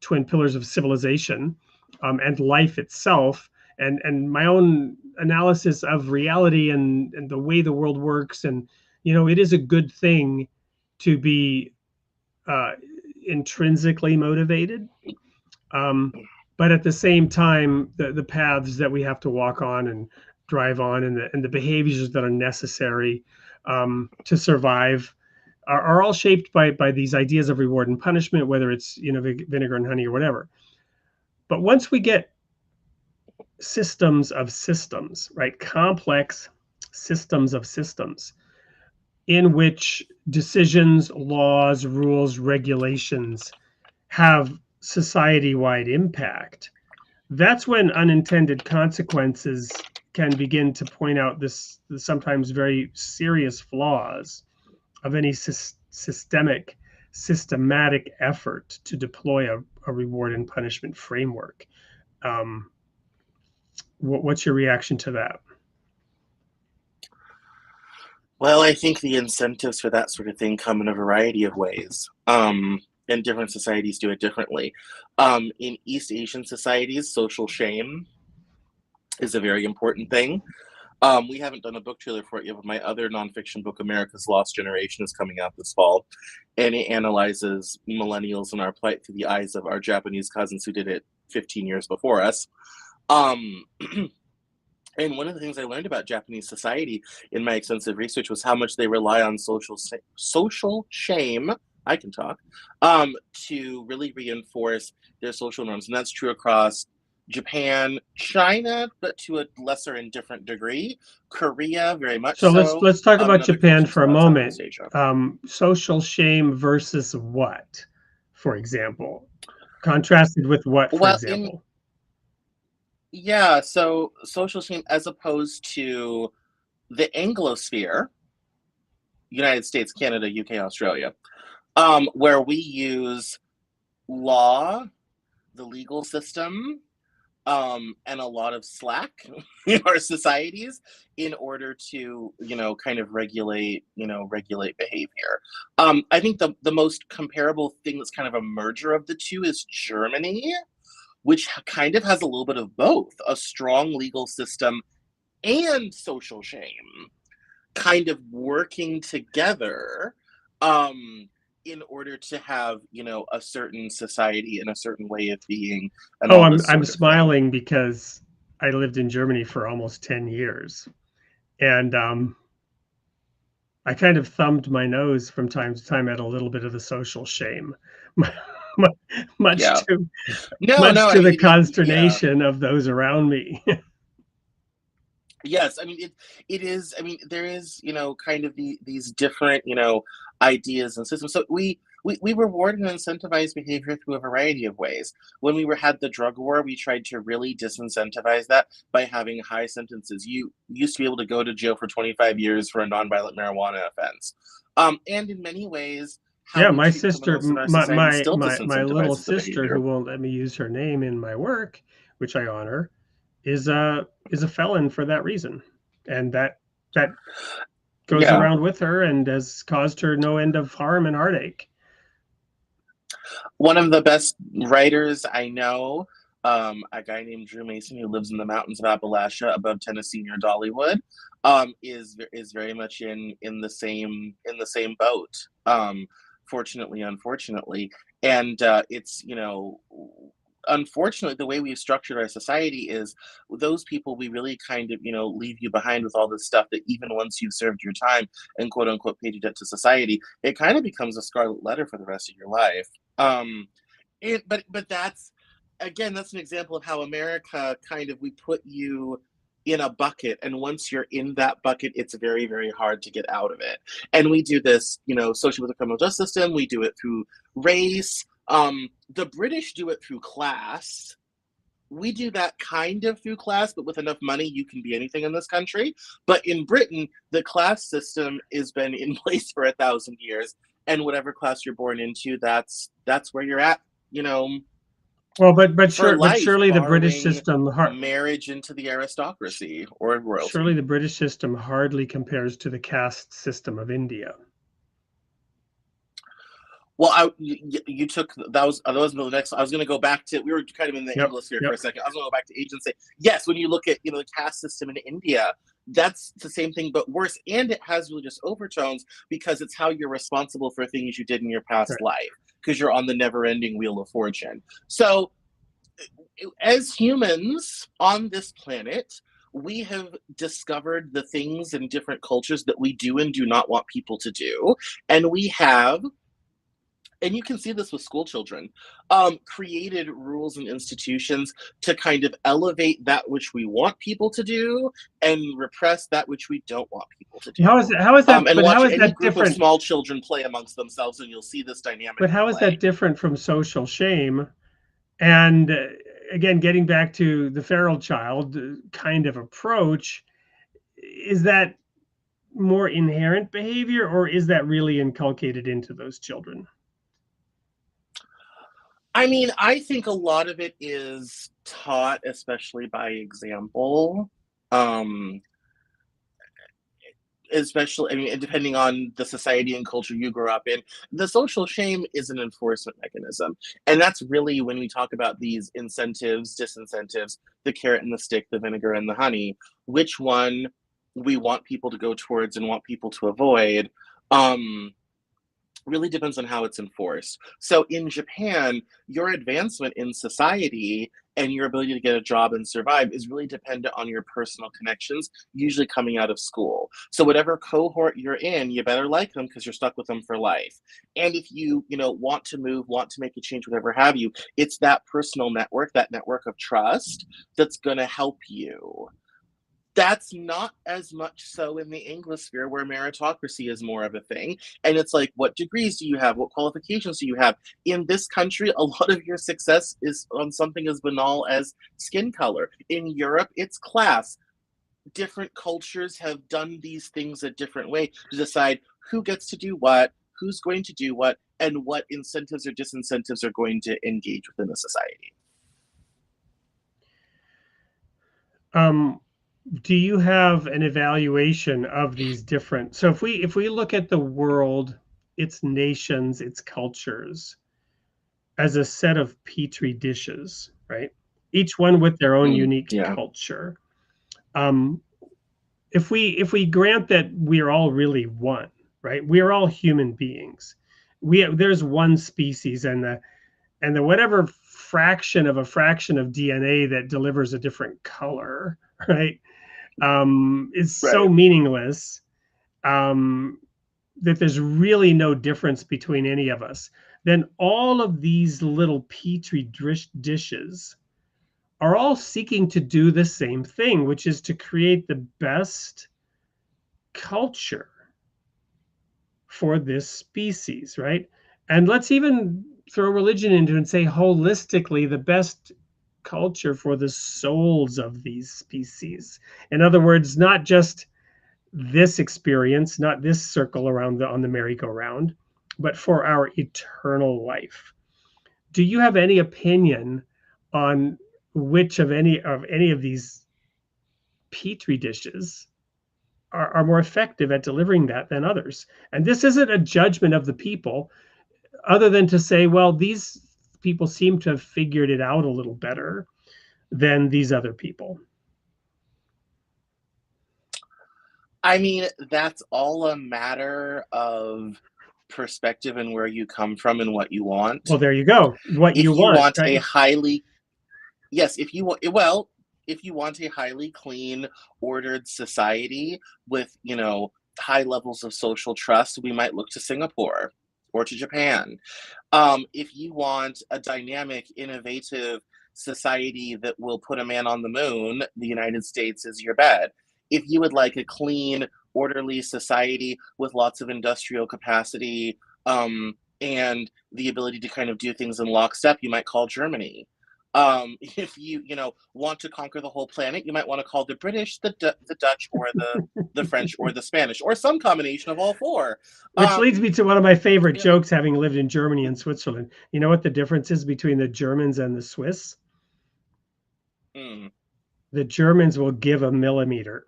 twin pillars of civilization, and life itself, and my own analysis of reality and the way the world works, and it is a good thing to be intrinsically motivated, but at the same time, the paths that we have to walk on and drive on, and the behaviors that are necessary to survive are all shaped by these ideas of reward and punishment, whether it's vinegar and honey or whatever. But once we get systems of systems, right, complex systems of systems, in which decisions, laws, rules, regulations have society-wide impact, that's when unintended consequences can begin to point out this sometimes very serious flaws of any systematic effort to deploy a reward and punishment framework. What's your reaction to that? Well, I think the incentives for that sort of thing come in a variety of ways. And different societies do it differently. In East Asian societies, social shame is a very important thing. We haven't done a book trailer for it yet, but my other nonfiction book, America's Lost Generation, is coming out this fall. And it analyzes millennials and our plight through the eyes of our Japanese cousins who did it 15 years before us. And one of the things I learned about Japanese society in my extensive research was how much they rely on social shame, I can talk, to really reinforce their social norms. And that's true across Japan, China, but to a lesser and different degree. Korea, very much so. Let's talk about Japan for a moment. Social shame versus what, for example? Contrasted with what, for example? Yeah, so social shame as opposed to the Anglosphere, United States, Canada, UK, Australia, where we use law, the legal system, and a lot of slack in our societies in order to, kind of regulate behavior. I think the most comparable thing that's kind of a merger of the two is Germany, which kind of has a little bit of both, a strong legal system and social shame kind of working together in order to have, a certain society and a certain way of being. And I'm smiling because I lived in Germany for almost 10 years. And I kind of thumbed my nose from time to time at a little bit of the social shame. Much to the consternation of those around me. Yes, I mean it is. I mean there is kind of these different ideas and systems. So we reward and incentivize behavior through a variety of ways. When we had the drug war, we tried to really disincentivize that by having high sentences. You used to be able to go to jail for 25 years for a nonviolent marijuana offense, and in many ways. My sister, my little sister, who won't let me use her name in my work, which I honor, is a felon for that reason, and that goes around with her and has caused her no end of harm and heartache. One of the best writers I know, a guy named Drew Mason, who lives in the mountains of Appalachia above Tennessee near Dollywood, is very much in the same boat. Fortunately, unfortunately, and it's unfortunately the way we've structured our society is those people we really kind of leave you behind with all this stuff that even once you've served your time and quote unquote paid your debt to society, it kind of becomes a scarlet letter for the rest of your life. But that's an example of how America we put you in a bucket, and once you're in that bucket, it's very, very hard to get out of it. And we do this, socially with the criminal justice system. We do it through race. The British do it through class. We do that kind of through class, but with enough money, you can be anything in this country. But in Britain, the class system has been in place for 1,000 years, and whatever class you're born into, that's where you're at. Well, but surely the British system marriage into the aristocracy or royalty. Surely the British system hardly compares to the caste system of India. Well, you took that was the next. I was going to go back to. We were kind of in the Anglosphere for a second. I was going to go back to age and say yes. When you look at the caste system in India, that's the same thing but worse, and it has religious overtones because it's how you're responsible for things you did in your past life, because you're on the never-ending wheel of fortune. So, as humans on this planet, we have discovered the things in different cultures that we do and do not want people to do, and we have. And you can see this with school children, created rules and institutions to kind of elevate that which we want people to do and repress that which we don't want people to do. How is that? And watch any group of small children play amongst themselves, and you'll see this dynamic. But how is that different from social shame? And again, getting back to the feral child kind of approach, is that more inherent behavior, or is that really inculcated into those children? I mean, I think a lot of it is taught, especially by example. Um, Especially, I mean, and depending on the society and culture you grew up in, the social shame is an enforcement mechanism. And that's really when we talk about these incentives, disincentives, the carrot and the stick, the vinegar and the honey, which one we want people to go towards and want people to avoid. Really depends on how it's enforced. So in Japan, your advancement in society and your ability to get a job and survive is really dependent on your personal connections, usually coming out of school. So whatever cohort you're in, you better like them because you're stuck with them for life. And if you know, want to move, want to make a change, whatever have you, it's that personal network, that network of trust that's going to help you. That's not as much so in the Anglosphere where meritocracy is more of a thing. And it's like, what degrees do you have? What qualifications do you have? In this country, a lot of your success is on something as banal as skin color. In Europe, it's class. Different cultures have done these things a different way to decide who gets to do what, who's going to do what, and what incentives or disincentives are going to engage within the society. Do you have an evaluation of these different? So if we look at the world, its nations, its cultures, as a set of petri dishes, right? Each one with their own unique culture. If we grant that we are all really one, right? We are all human beings. There's one species, and the whatever fraction of DNA that delivers a different color, right? Is so meaningless that there's really no difference between any of us. Then all of these little petri dishes are all seeking to do the same thing, which is to create the best culture for this species, right? And let's even throw religion into it and say holistically the best culture for the souls of these species. In other words, not just this experience, not this circle around on the merry-go-round, but for our eternal life. Do you have any opinion on which of any of these petri dishes are more effective at delivering that than others? And this isn't a judgment of the people, other than to say, well, these people seem to have figured it out a little better than these other people. I mean, that's all a matter of perspective and where you come from and what you want. Well, there you go. What if you want, right? a highly, yes, if you want, well, if you want a highly clean, ordered society with, you know, high levels of social trust, we might look to Singapore or to Japan. If you want a dynamic, innovative society that will put a man on the moon, the United States is your bet. If you would like a clean, orderly society with lots of industrial capacity and the ability to kind of do things in lockstep, you might call Germany. If you want to conquer the whole planet, you might want to call the British, the Dutch, or the French, or the Spanish, or some combination of all four. Which leads me to one of my favorite jokes, having lived in Germany and Switzerland. You know what the difference is between the Germans and the Swiss? The Germans will give a millimeter.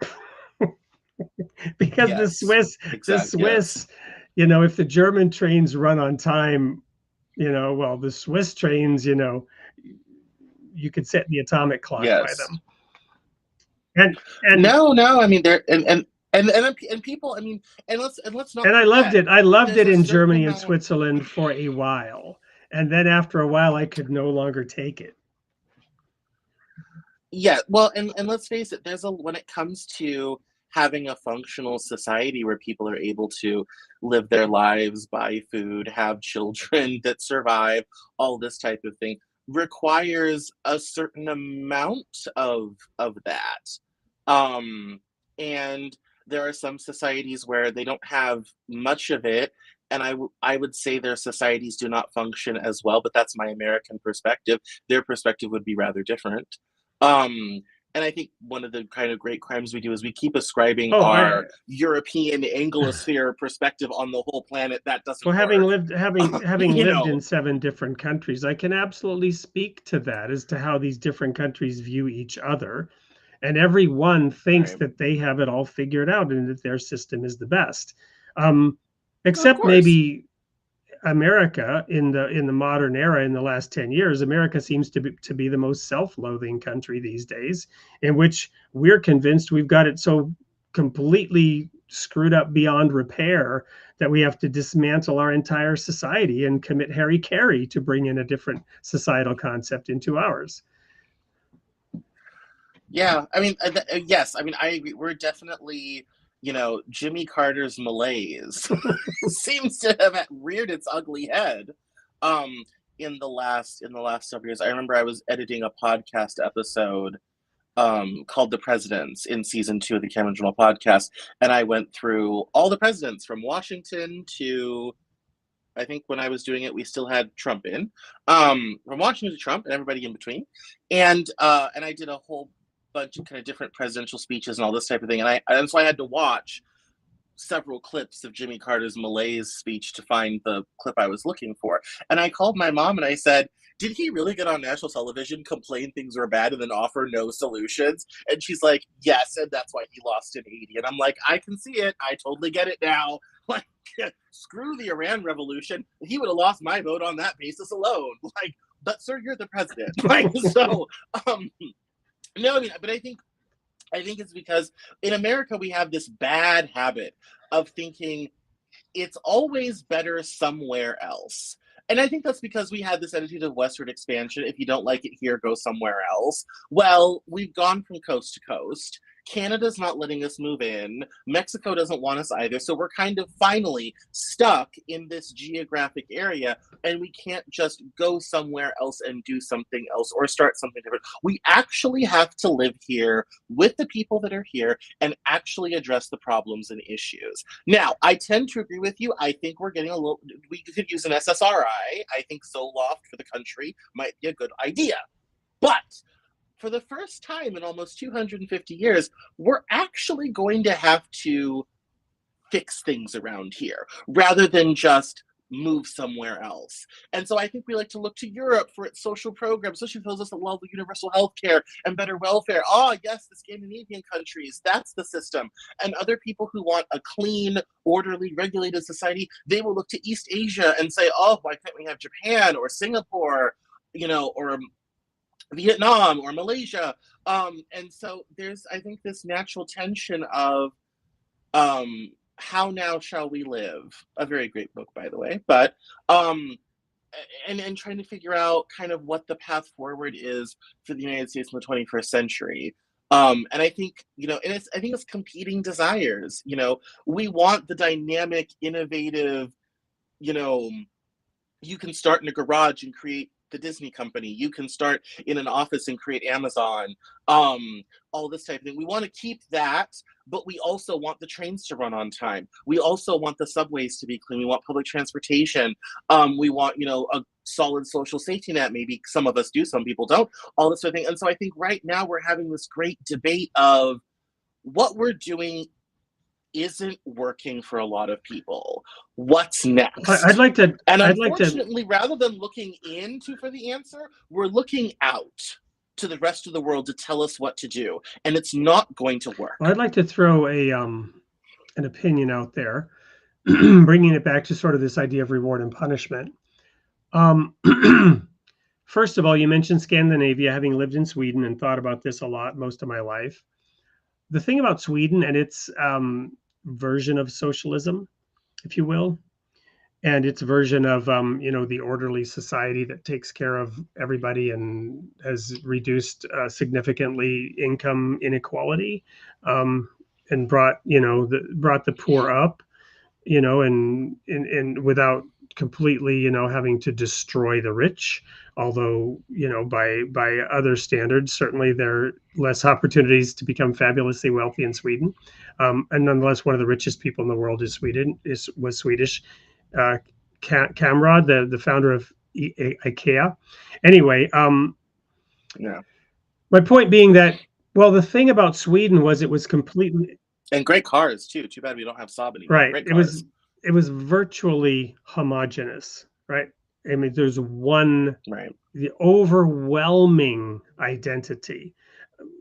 Because the Swiss, you know, if the German trains run on time, you know, well, the Swiss trains, you know, you could set the atomic clock by them. And no, I mean, they're and people, I mean, and let's not. And I loved it. I loved it in Germany and Switzerland for a while, and then after a while, I could no longer take it. Yeah, well, and let's face it, when it comes to having a functional society where people are able to live their lives, buy food, have children that survive, all this type of thing requires a certain amount of that. And There are some societies where they don't have much of it, and I would say their societies do not function as well, but that's my American perspective. Their perspective would be rather different. Um, and I think one of the kind of great crimes we do is we keep ascribing Oh, our European Anglosphere perspective on the whole planet. That doesn't well, work. having You lived in know, 7 different countries, I can absolutely speak to that as to how these different countries view each other. And every one thinks right? that they have it all figured out and that their system is the best. Of Except course. maybe America in the modern era. In the last 10 years, America seems to be the most self-loathing country these days, in which we're convinced we've got it so completely screwed up beyond repair that we have to dismantle our entire society and commit Harry to bring in a different societal concept into ours. Yeah, I mean, yes, I mean, I agree. We're definitely, Jimmy Carter's malaise seems to have reared its ugly head um in the last several years. I remember I was editing a podcast episode called The Presidents in season 2 of the Cameron Journal podcast, and I went through all the presidents from Washington to, I think when I was doing it we still had Trump in, from Washington to Trump and everybody in between, and I did a whole bunch of kind of different presidential speeches and all this type of thing, and so I had to watch several clips of Jimmy Carter's malaise speech to find the clip I was looking for. And I called my mom and I said, did he really get on national television, complain things were bad, and then offer no solutions? And she's like, yes, and that's why he lost in 80. And I'm like, I can see it. I totally get it now. Like, screw the Iran revolution. He would have lost my vote on that basis alone. Like, but sir, you're the president. Like, so, no, I mean, but I think it's because in America we have this bad habit of thinking it's always better somewhere else. And I think that's because we had this attitude of westward expansion. If you don't like it here, go somewhere else. Well, we've gone from coast to coast. Canada's not letting us move in. Mexico doesn't want us either. So we're kind of finally stuck in this geographic area, and we can't just go somewhere else and do something else or start something different. We actually have to live here with the people that are here and actually address the problems and issues. Now, I tend to agree with you. I think we're getting we could use an SSRI. I think Zoloft for the country might be a good idea. But for the first time in almost 250 years, we're actually going to have to fix things around here rather than just move somewhere else. And so I think we like to look to Europe for its social programs, especially tells us that love of universal health care and better welfare. Oh, yes, the Scandinavian countries, that's the system. And other people who want a clean, orderly, regulated society, they will look to East Asia and say, oh, why can't we have Japan or Singapore, or Vietnam or Malaysia. And so there's, I think, this natural tension of how now shall we live? A very great book, by the way. But and trying to figure out kind of what the path forward is for the United States in the 21st century. And I think, I think it's competing desires. We want the dynamic, innovative, you can start in a garage and create the Disney company. You can start in an office and create Amazon, all this type of thing. We want to keep that, but we also want the trains to run on time. We also want the subways to be clean. We want public transportation. We want, a solid social safety net. Maybe some of us do, some people don't, all this sort of thing. And so I think right now we're having this great debate of what we're doing isn't working for a lot of people. What's next? I'd like to, and unfortunately, rather than looking for the answer, we're looking out to the rest of the world to tell us what to do, and it's not going to work. I'd like to throw an opinion out there, bringing it back to sort of this idea of reward and punishment. First of all, you mentioned Scandinavia, having lived in Sweden and thought about this a lot most of my life. The thing about Sweden and its version of socialism, if you will, and its version of the orderly society that takes care of everybody and has reduced significantly income inequality, and brought the poor up, and without completely, having to destroy the rich. Although, by other standards, certainly there are less opportunities to become fabulously wealthy in Sweden. And nonetheless, one of the richest people in the world was Swedish. Kamrad, the founder of IKEA. Anyway, Yeah. my point being that, well, the thing about Sweden was it was completely, And great cars too. Too bad we don't have Saab anymore. right. Great It cars. was virtually homogenous, right? I mean, there's one, Right. the overwhelming identity,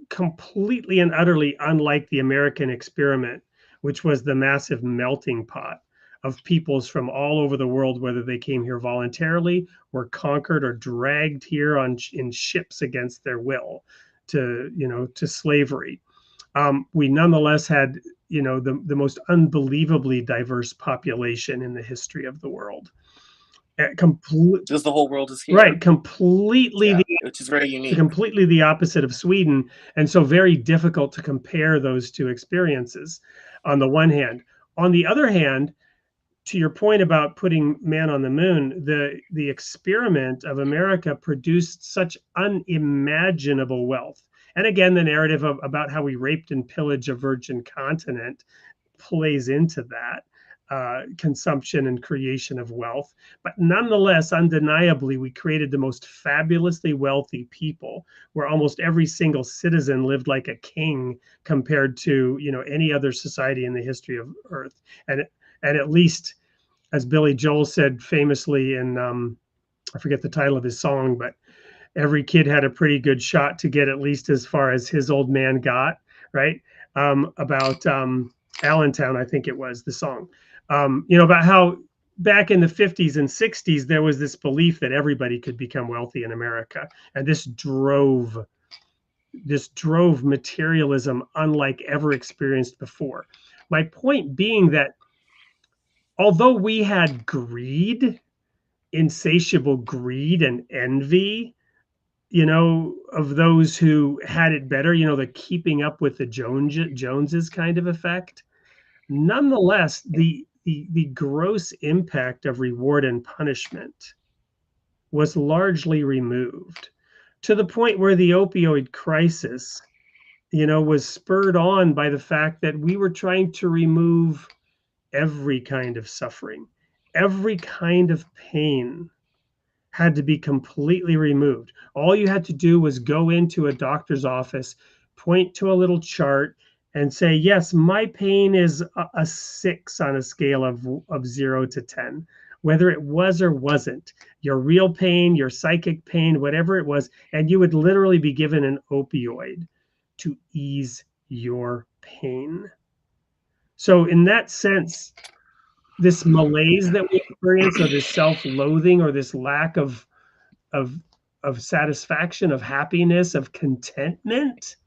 completely and utterly unlike the American experiment, which was the massive melting pot of peoples from all over the world, whether they came here voluntarily, were conquered, or dragged here in ships against their will to slavery. We nonetheless had, the most unbelievably diverse population in the history of the world. Because the whole world is here. Right, completely, which is very unique. Completely the opposite of Sweden, and so very difficult to compare those two experiences on the one hand. On the other hand, to your point about putting man on the moon, the experiment of America produced such unimaginable wealth. And again, the narrative about how we raped and pillaged a virgin continent plays into that. Consumption and creation of wealth. But nonetheless, undeniably, we created the most fabulously wealthy people, where almost every single citizen lived like a king compared to, any other society in the history of Earth. And at least, as Billy Joel said famously in, I forget the title of his song, but every kid had a pretty good shot to get at least as far as his old man got, right? About Allentown, I think it was the song. About how back in the 50s and 60s, there was this belief that everybody could become wealthy in America. And this drove materialism unlike ever experienced before. My point being that although we had greed, insatiable greed and envy, of those who had it better, the keeping up with the Joneses kind of effect, nonetheless, the gross impact of reward and punishment was largely removed, to the point where the opioid crisis, was spurred on by the fact that we were trying to remove every kind of suffering, every kind of pain had to be completely removed. All you had to do was go into a doctor's office, point to a little chart, and say, yes, my pain is a 6 on a scale of 0 to 10, whether it was or wasn't, your real pain, your psychic pain, whatever it was, and you would literally be given an opioid to ease your pain. So in that sense, this malaise that we experience, or this self-loathing, or this lack of satisfaction, of happiness, of contentment,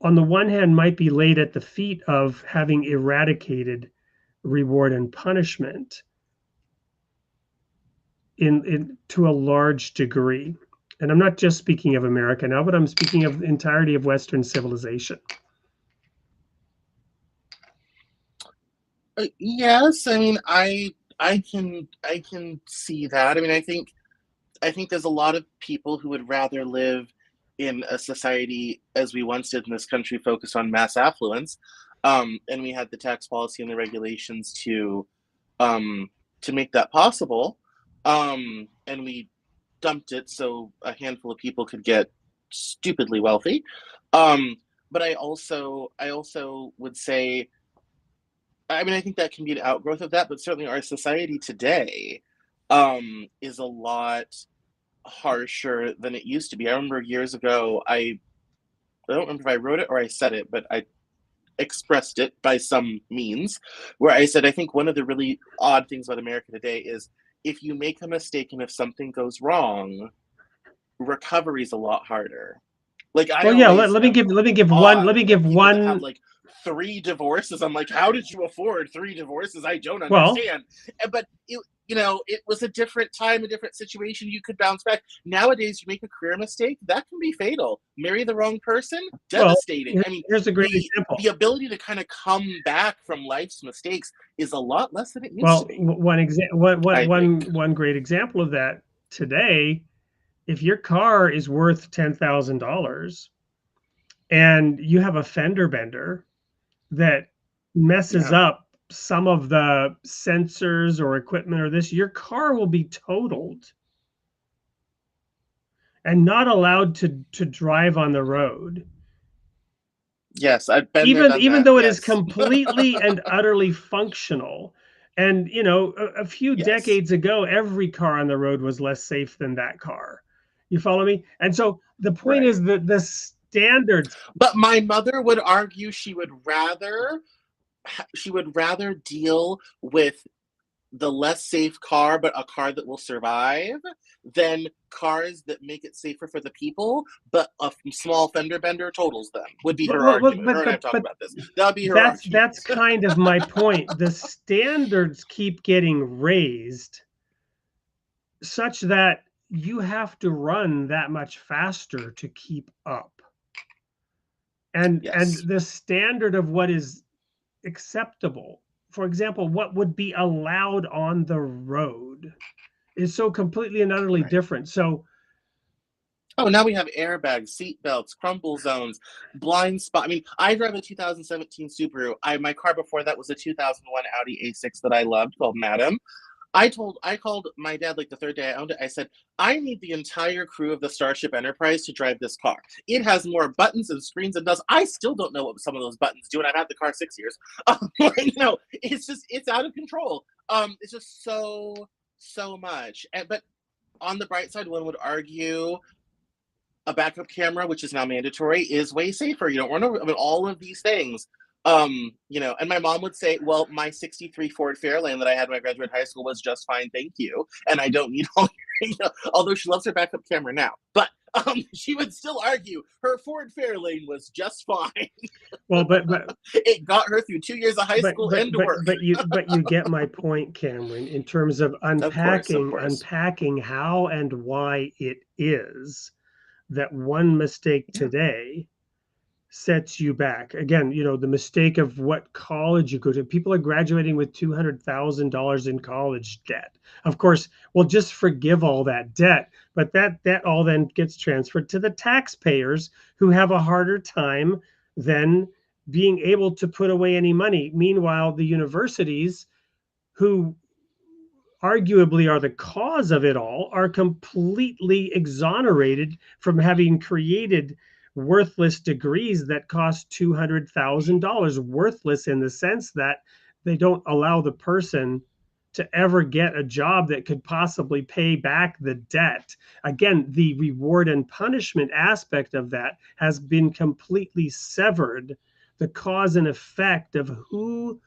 on the one hand might be laid at the feet of having eradicated reward and punishment in to a large degree. And I'm not just speaking of America now, but I'm speaking of the entirety of Western civilization. Yes, I mean, I can see that. I mean, I think there's a lot of people who would rather live in a society as we once did in this country, focused on mass affluence, and we had the tax policy and the regulations to make that possible, and we dumped it so a handful of people could get stupidly wealthy. But I also would say, I mean, I think that can be an outgrowth of that, but certainly our society today is a lot harsher than it used to be. I remember years ago, I don't remember if I wrote it or I said it, but I expressed it by some means, where I said, I think one of the really odd things about America today is if you make a mistake and if something goes wrong, recovery is a lot harder. Like, let me give one. Have like 3 divorces. I'm like, how did you afford 3 divorces? I don't understand. But you know, it was a different time, a different situation. You could bounce back. Nowadays, you make a career mistake, that can be fatal. Marry the wrong person, devastating. Well, I mean, here's a great example. the ability to kind of come back from life's mistakes is a lot less than it used Well, to be. one great example of that today, if your car is worth $10,000 and you have a fender bender that messes up some of the sensors or equipment or this, your car will be totaled and not allowed to drive on the road. Yes, I've been there, done Even that. though it Yes. is completely and utterly functional. And you know, a few Yes. decades ago, every car on the road was less safe than that car. You follow me? And so the point Right. is that the standards. But my mother would argue she would rather deal with the less safe car, but a car that will survive, than cars that make it safer for the people, but a small fender bender totals them, would be her argument. Her and I have talked about this. That would be her argument. That's kind of my point. The standards keep getting raised such that you have to run that much faster to keep up. And the standard of what is acceptable, for example, what would be allowed on the road, is so completely and utterly different. So now we have airbags, seat belts, crumple zones, blind spot. I mean, I drive a 2017 Subaru. My car before that was a 2001 Audi A6 that I loved called Madam. I called my dad like the third day I owned it. I said, I need the entire crew of the Starship Enterprise to drive this car. It has more buttons and screens and does. I still don't know what some of those buttons do, and I've had the car 6 years. It's out of control. It's just so much. But on the bright side, one would argue a backup camera, which is now mandatory, is way safer. You don't run over. I mean, all of these things. And my mom would say, well, my 63 Ford Fairlane that I had when I graduated high school was just fine, thank you. And I don't need all although she loves her backup camera now. But she would still argue her Ford Fairlane was just fine. Well, but it got her through 2 years of high school and to work. But you get my point, Cameron, in terms of unpacking how and why it is that one mistake today sets you back. Again, you know, the mistake of what college you go to. People are graduating with $200,000 in college debt. Of course, we'll just forgive all that debt, but that all then gets transferred to the taxpayers, who have a harder time than being able to put away any money. Meanwhile, the universities, who arguably are the cause of it all, are completely exonerated from having created worthless degrees that cost $200,000. Worthless in the sense that they don't allow the person to ever get a job that could possibly pay back the debt. Again, the reward and punishment aspect of that has been completely severed. The cause and effect of who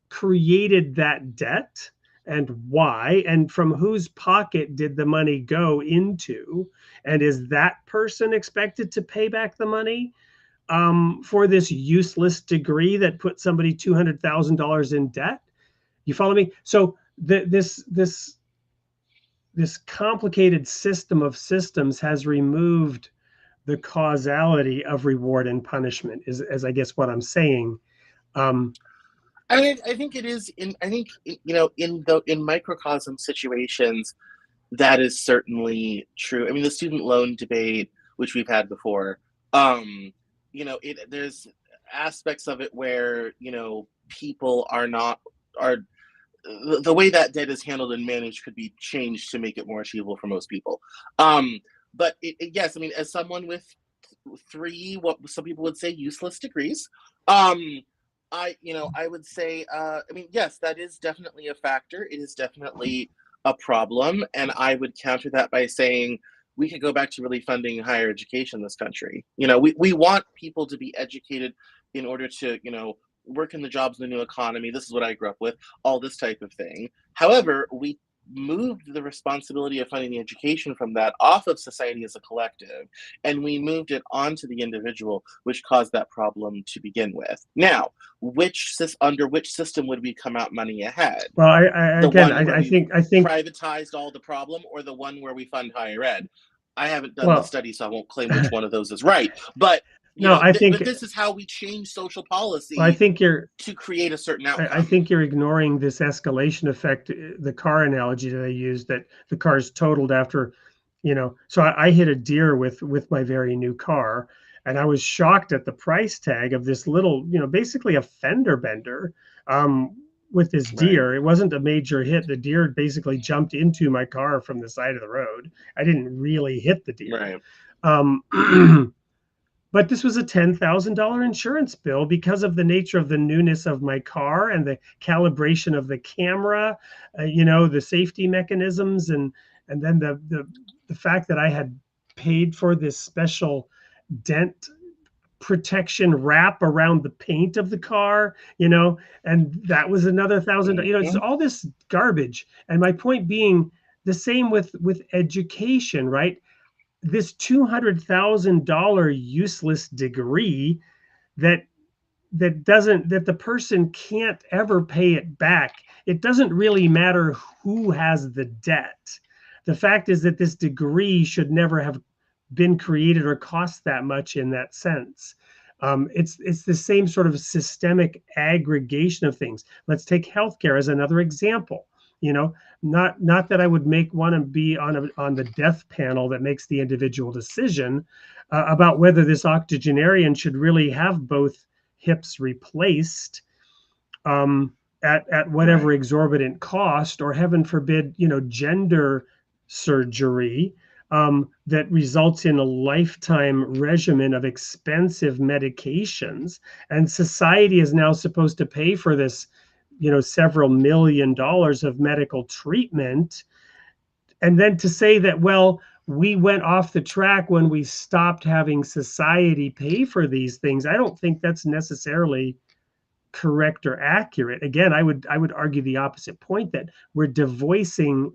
created that debt and why, and from whose pocket did the money go into, and is that person expected to pay back the money for this useless degree that put somebody $200,000 in debt? You follow me? So this complicated system of systems has removed the causality of reward and punishment, is I guess what I'm saying. I mean, I think it is. In microcosm situations, that is certainly true. I mean, the student loan debate, which we've had before, there's aspects of it where people are the way that debt is handled and managed could be changed to make it more achievable for most people. But yes, I mean, as someone with 3, what some people would say, useless degrees, I would say, yes, that is definitely a factor. It is definitely a problem. And I would counter that by saying we could go back to really funding higher education in this country. We want people to be educated in order to, work in the jobs in the new economy. This is what I grew up with, all this type of thing. However, we moved the responsibility of funding the education from that off of society as a collective, and we moved it onto the individual, which caused that problem to begin with. Now, under which system would we come out money ahead? Well, I think privatized all the problem, or the one where we fund higher ed? I haven't done the study, so I won't claim which one of those is right. But but this is how we change social policy. I think to create a certain outcome. I think you're ignoring this escalation effect, the car analogy that I used, that the car's totaled after, So I hit a deer with my very new car, and I was shocked at the price tag of this little, basically a fender bender. With this deer. Right. It wasn't a major hit. The deer basically jumped into my car from the side of the road. I didn't really hit the deer. Right. But this was a $10,000 insurance bill because of the nature of the newness of my car and the calibration of the camera, the safety mechanisms, and then the fact that I had paid for this special dent protection wrap around the paint of the car, and that was another $1,000. It's all this garbage. And my point being, the same with education, right? This $200,000 useless degree that the person can't ever pay it back. It doesn't really matter who has the debt. The fact is that this degree should never have been created or cost that much in that sense. It's the same sort of systemic aggregation of things. Let's take healthcare as another example. Not that I would want to be on the death panel that makes the individual decision about whether this octogenarian should really have both hips replaced at whatever exorbitant cost, or heaven forbid, gender surgery that results in a lifetime regimen of expensive medications. And society is now supposed to pay for this, several $1 million of medical treatment. And then to say that, well, we went off the track when we stopped having society pay for these things, I don't think that's necessarily correct or accurate. Again, I would argue the opposite point, that we're divorcing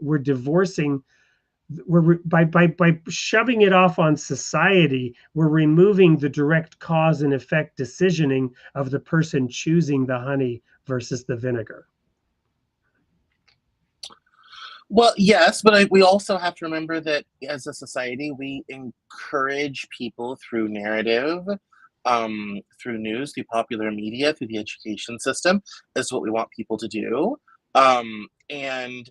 by shoving it off on society, we're removing the direct cause and effect decisioning of the person choosing the honey versus the vinegar. Well, yes, but we also have to remember that as a society, we encourage people through narrative, through news, through popular media, through the education system. Is what we want people to do. And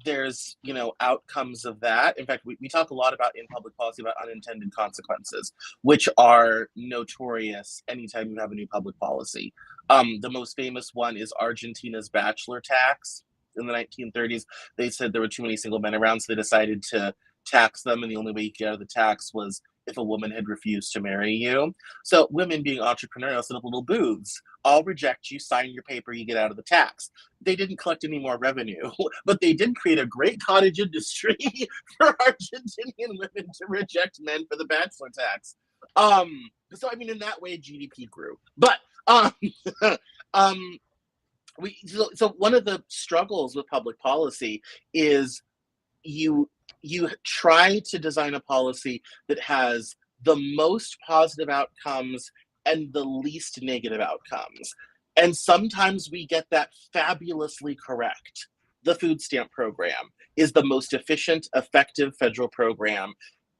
there's, outcomes of that. In fact, we talk a lot about in public policy about unintended consequences, which are notorious anytime you have a new public policy. The most famous one is Argentina's bachelor tax. In the 1930s, they said there were too many single men around, so they decided to tax them, and the only way you could get out of the tax was if a woman had refused to marry you. So women, being entrepreneurial, set up little booths. I'll reject you, sign your paper, you get out of the tax. They didn't collect any more revenue, but they did create a great cottage industry for Argentinian women to reject men for the bachelor tax. So I mean, in that way, GDP grew. But so one of the struggles with public policy is you try to design a policy that has the most positive outcomes and the least negative outcomes. And sometimes we get that fabulously correct. The food stamp program is the most efficient, effective federal program.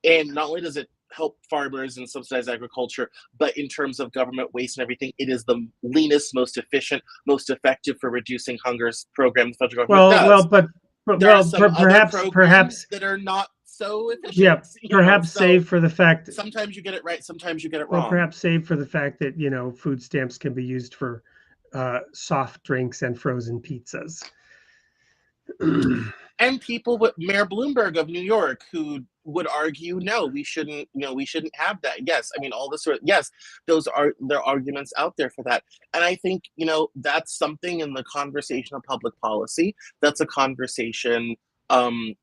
And not only does it help farmers and subsidize agriculture, but in terms of government waste and everything, it is the leanest, most efficient, most effective for reducing hunger program the federal government does. Perhaps that are not so efficient. Yeah, perhaps save for the fact that sometimes you get it right, sometimes you get it wrong. Perhaps save for the fact that food stamps can be used for soft drinks and frozen pizzas. And people with Mayor Bloomberg of New York who would argue, no, we shouldn't have that. Yes, I mean, all this sort of, yes, there are arguments out there for that. And I think, that's something in the conversation of public policy. That's a conversation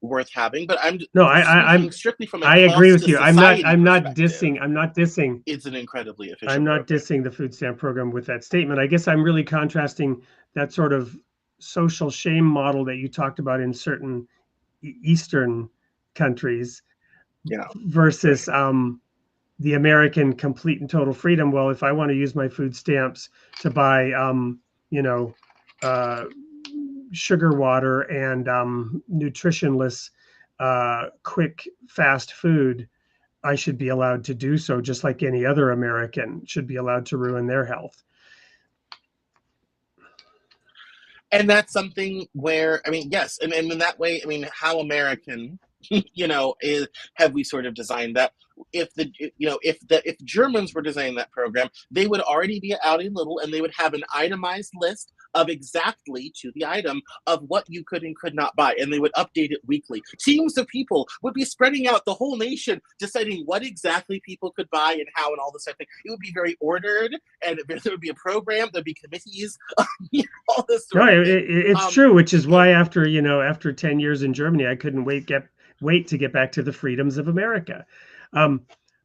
worth having. But I'm strictly from I agree with you. I'm not dissing. It's an incredibly efficient I'm not dissing the food stamp program with that statement. I guess I'm really contrasting that sort of social shame model that you talked about in certain Eastern countries Yeah. versus the American complete and total freedom. Well, if I want to use my food stamps to buy, you know, sugar water and nutritionless, quick, fast food, I should be allowed to do so, just like any other American should be allowed to ruin their health. And that's something where, I mean, yes, and in that way, I mean, how American, have we sort of designed that? If Germans were designing that program, they would already be out a little, and they would have an itemized list of exactly to the item of what you could and could not buy, and they would update it weekly. Teams of people would be spreading out the whole nation, deciding what exactly people could buy and how and all this type of thing. It would be very ordered, and there would be a program, there'd be committees, all this sort of thing. It's true, which is why after 10 years in Germany, I couldn't wait to get back to the freedoms of America.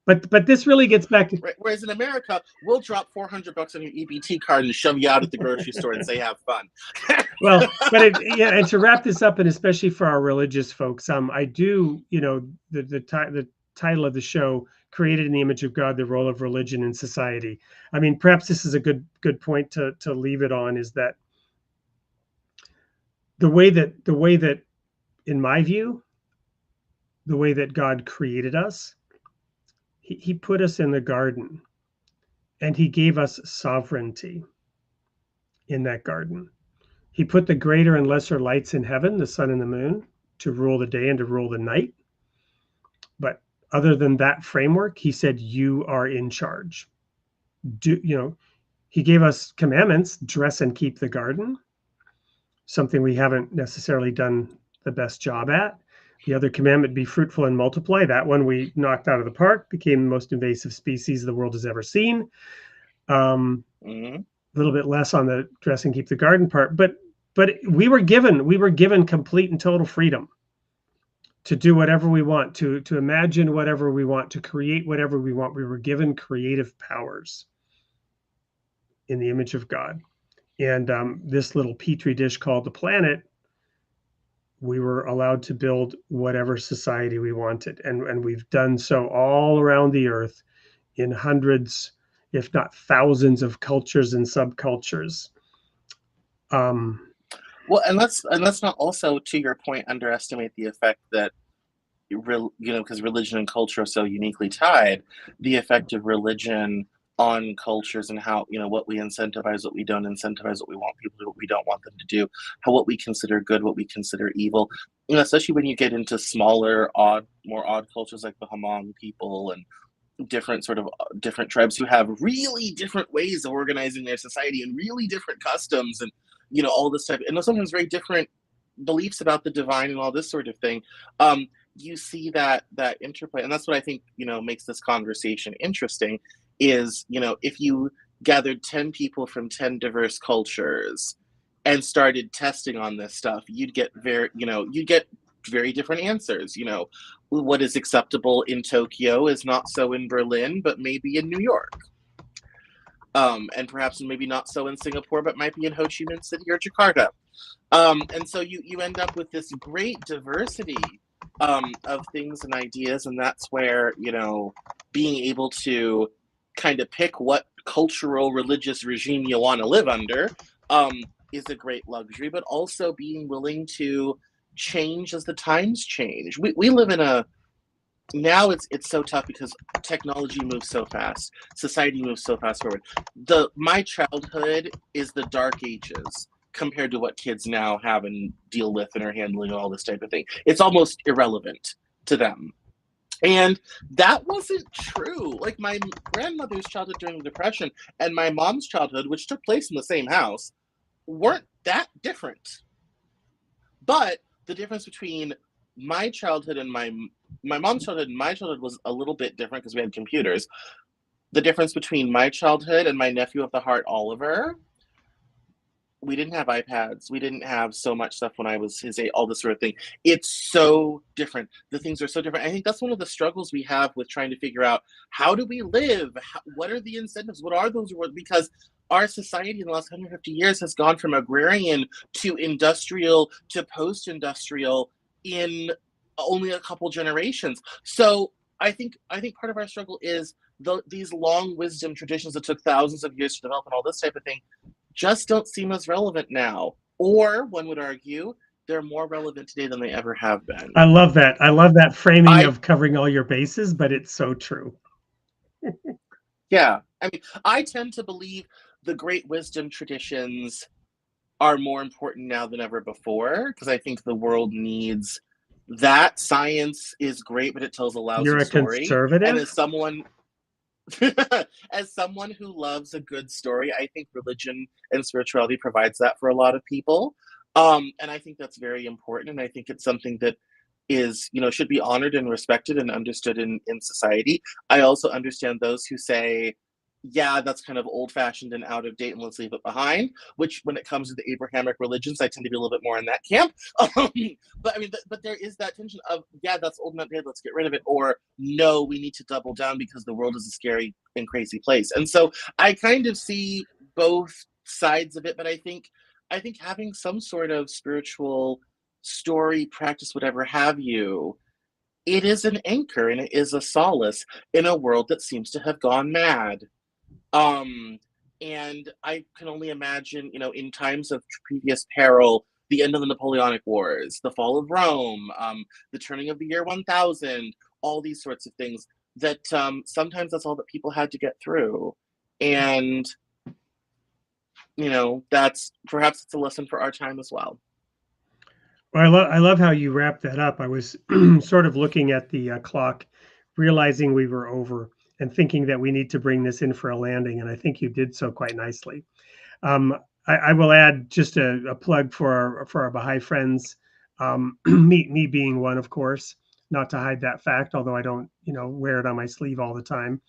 But this really gets back to, whereas in America, we'll drop $400 on your EBT card and shove you out at the grocery store and say, have fun. Well, but and to wrap this up, and especially for our religious folks, I do, the title of the show, Created in the Image of God, the Role of Religion in Society. I mean, perhaps this is a good point to leave it on, is that the way that, in my view, the way that God created us, he put us in the garden, and he gave us sovereignty in that garden. He put the greater and lesser lights in heaven, the sun and the moon, to rule the day and to rule the night. But other than that framework, he said, you are in charge. He gave us commandments: dress and keep the garden, something we haven't necessarily done the best job at. The other commandment, be fruitful and multiply. That one we knocked out of the park, became the most invasive species the world has ever seen. A little bit less on the dress and keep the garden part, but we were given complete and total freedom to do whatever we want, to imagine whatever we want, to create whatever we want. We were given creative powers in the image of God. And this little petri dish called the planet, we were allowed to build whatever society we wanted. And we've done so all around the earth in hundreds, if not thousands, of cultures and subcultures. Well, and let's not also, to your point, underestimate the effect that, because religion and culture are so uniquely tied, the effect of religion on cultures and how, what we incentivize, what we don't incentivize, what we want people to do, what we don't want them to do, what we consider good, what we consider evil. Especially when you get into smaller, more odd cultures like the Hmong people and different tribes who have really different ways of organizing their society and really different customs and, all this type, and sometimes very different beliefs about the divine and all this sort of thing. You see that interplay, and that's what I think, makes this conversation interesting. Is, if you gathered 10 people from 10 diverse cultures and started testing on this stuff, you'd get very different answers. What is acceptable in Tokyo is not so in Berlin, but maybe in New York. And perhaps maybe not so in Singapore, but might be in Ho Chi Minh City or Jakarta. And so you end up with this great diversity of things and ideas, and that's where, being able to kind of pick what cultural religious regime you want to live under is a great luxury, but also being willing to change as the times change. We live in now it's so tough because technology moves so fast, society moves so fast forward. My childhood is the dark ages compared to what kids now have and deal with and are handling and all this type of thing. It's almost irrelevant to them. And that wasn't true. Like my grandmother's childhood during the Depression and my mom's childhood, which took place in the same house, weren't that different. But the difference between my childhood and my mom's childhood and my childhood was a little bit different because we had computers. The difference between my childhood and my nephew of the heart, Oliver, we didn't have iPads. We didn't have so much stuff when I was his age, all this sort of thing. It's so different. The things are so different. I think that's one of the struggles we have with trying to figure out, how do we live? What are the incentives? What are those rewards? Because our society in the last 150 years has gone from agrarian to industrial to post-industrial in only a couple generations. So I think part of our struggle is these long wisdom traditions that took thousands of years to develop and all this type of thing just don't seem as relevant now. Or one would argue they're more relevant today than they ever have been. I love that. I love that framing I of covering all your bases, but it's so true. Yeah, I mean, I tend to believe the great wisdom traditions are more important now than ever before because I think the world needs that. Science is great, but it tells a You're lousy a story. And conservative? as someone as someone who loves a good story, I think religion and spirituality provides that for a lot of people. And I think that's very important. And I think it's something that is, should be honored and respected and understood in society. I also understand those who say, yeah, that's kind of old fashioned and out of date and let's leave it behind, which when it comes to the Abrahamic religions, I tend to be a little bit more in that camp. But I mean, but there is that tension of, yeah, that's old and outdated, let's get rid of it. Or no, we need to double down because the world is a scary and crazy place. And so I kind of see both sides of it, but I think having some sort of spiritual story, practice, whatever have you, it is an anchor and it is a solace in a world that seems to have gone mad. Um, and I can only imagine, in times of previous peril, the end of the Napoleonic Wars, the fall of Rome, the turning of the year 1000, all these sorts of things that sometimes that's all that people had to get through. And, that's perhaps it's a lesson for our time as well. Well, I love how you wrapped that up. I was sort of looking at the clock, realizing we were over and thinking that we need to bring this in for a landing. And I think you did so quite nicely. I will add just a plug for our Baha'i friends, me being one, of course, not to hide that fact, although I don't, wear it on my sleeve all the time.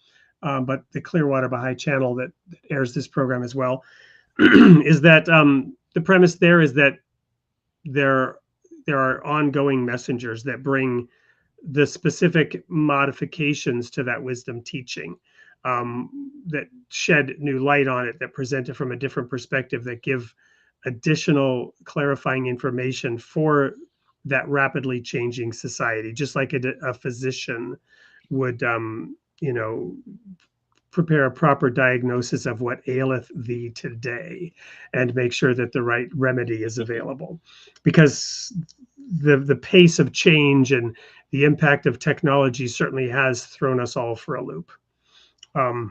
But the Clearwater Baha'i channel that airs this program as well, is that the premise there is that there are ongoing messengers that bring the specific modifications to that wisdom teaching, that shed new light on it, that present it from a different perspective, that give additional clarifying information for that rapidly changing society, just like a physician would, prepare a proper diagnosis of what aileth thee today and make sure that the right remedy is available, because the pace of change and the impact of technology certainly has thrown us all for a loop. That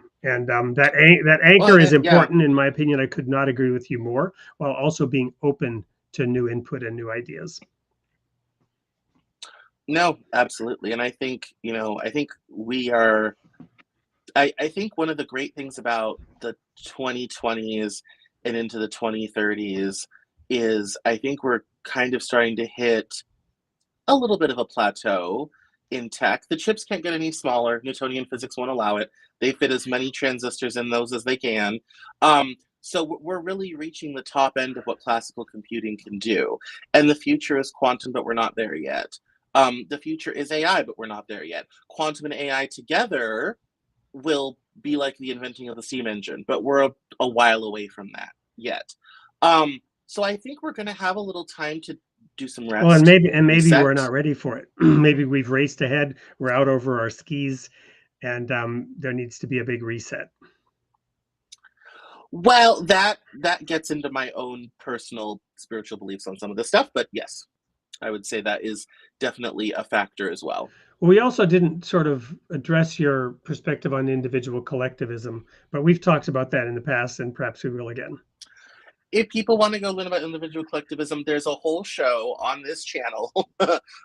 anchor is important, in my opinion. I could not agree with you more, while also being open to new input and new ideas. No, absolutely. And I think, we are, I think one of the great things about the 2020s and into the 2030s is I think we're kind of starting to hit a little bit of a plateau in tech. The chips can't get any smaller. Newtonian physics won't allow it. They fit as many transistors in those as they can. So we're really reaching the top end of what classical computing can do. And the future is quantum, but we're not there yet. The future is AI, but we're not there yet. Quantum and AI together will be like the inventing of the steam engine, but we're a while away from that yet. So I think we're going to have a little time to do some rest. Well, and maybe we're not ready for it. Maybe we've raced ahead. We're out over our skis, and there needs to be a big reset. Well, that gets into my own personal spiritual beliefs on some of this stuff, but yes, I would say that is definitely a factor as well. We also didn't sort of address your perspective on individual collectivism, but we've talked about that in the past, and perhaps we will again. If people want to go learn about individual collectivism, there's a whole show on this channel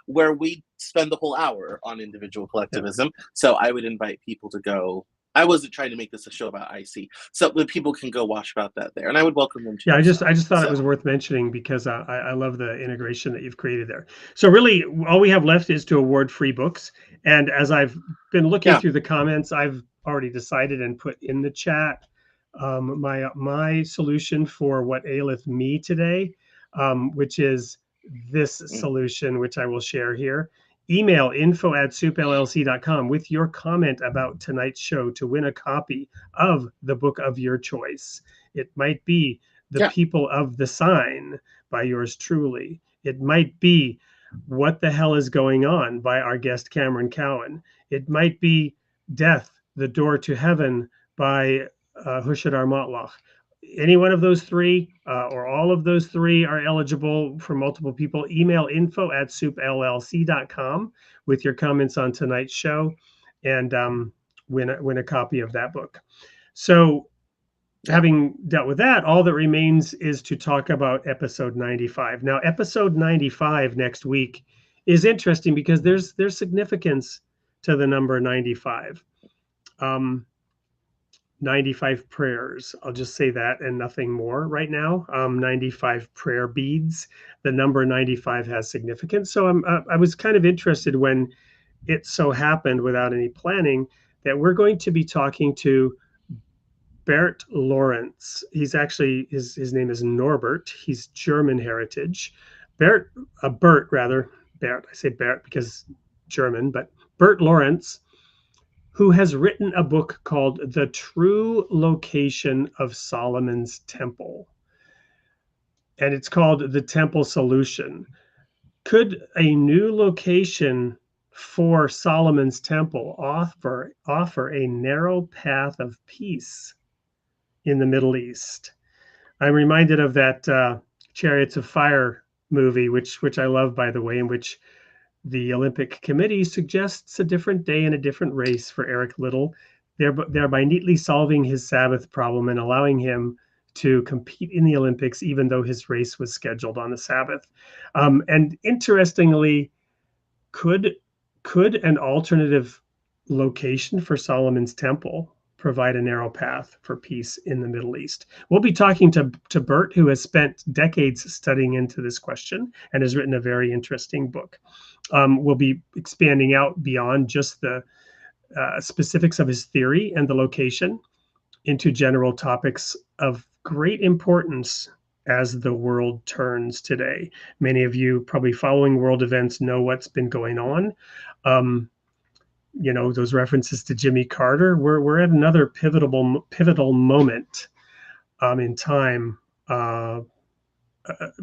where we spend the whole hour on individual collectivism. Yeah. So I would invite people to go. I wasn't trying to make this a show about IC, so that people can go watch about that there, and I would welcome them to. Yeah, I just thought it was worth mentioning because I love the integration that you've created there. So really, all we have left is to award free books, and as I've been looking through the comments, I've already decided and put in the chat my solution for what aileth me today, which is this solution, which I will share here. Email info@soupllc.com with your comment about tonight's show to win a copy of the book of your choice. It might be The Yeah. People of the Sign by yours truly. It might be What the Hell is Going On by our guest Cameron Cowan. It might be Death, the Door to Heaven by Hushadar Motlach. Any one of those three or all of those three are eligible for multiple people. Email info@soupllc.com with your comments on tonight's show, and win a copy of that book. So having dealt with that, all that remains is to talk about episode 95. Now, episode 95 next week is interesting because there's significance to the number 95. 95 prayers. I'll just say that and nothing more right now. 95 prayer beads. The number 95 has significance. So I was kind of interested when it so happened, without any planning, that we're going to be talking to Bert Lawrence. He's actually, his name is Norbert. He's German heritage. Bert, rather. Bert, I say Bert because German, but Bert Lawrence, who has written a book called The True Location of Solomon's Temple. And it's called The Temple Solution. Could a new location for Solomon's Temple offer a narrow path of peace in the Middle East? I'm reminded of that Chariots of Fire movie, which I love, by the way, in which the Olympic Committee suggests a different day and a different race for Eric Liddell, thereby neatly solving his Sabbath problem and allowing him to compete in the Olympics, even though his race was scheduled on the Sabbath. And interestingly, could an alternative location for Solomon's Temple provide a narrow path for peace in the Middle East? We'll be talking to Bert, who has spent decades studying into this question and has written a very interesting book. We'll be expanding out beyond just the specifics of his theory and the location into general topics of great importance as the world turns today. Many of you probably following world events know what's been going on. Those references to Jimmy Carter. We're at another pivotal moment in time.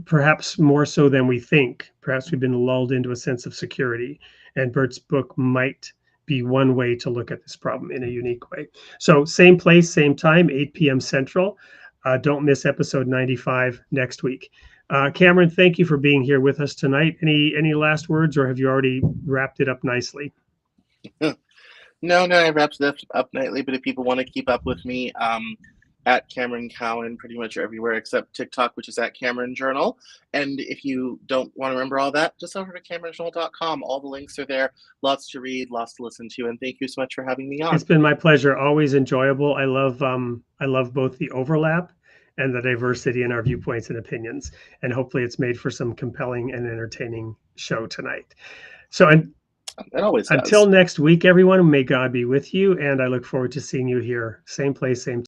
Perhaps more so than we think. Perhaps we've been lulled into a sense of security, and Bert's book might be one way to look at this problem in a unique way. So same place, same time, 8 p.m. Central. Don't miss episode 95 next week. Cameron, thank you for being here with us tonight. Any last words, or have you already wrapped it up nicely? No, I wrapped it up nightly, but if people want to keep up with me, at Cameron Cowan, pretty much everywhere except TikTok, which is at Cameron Journal. And if you don't want to remember all that, just over to CameronJournal.com. All the links are there. Lots to read, lots to listen to. And thank you so much for having me on. It's been my pleasure. Always enjoyable. I love both the overlap and the diversity in our viewpoints and opinions. And hopefully it's made for some compelling and entertaining show tonight. So it always does. Until next week, everyone, may God be with you. And I look forward to seeing you here. Same place, same time.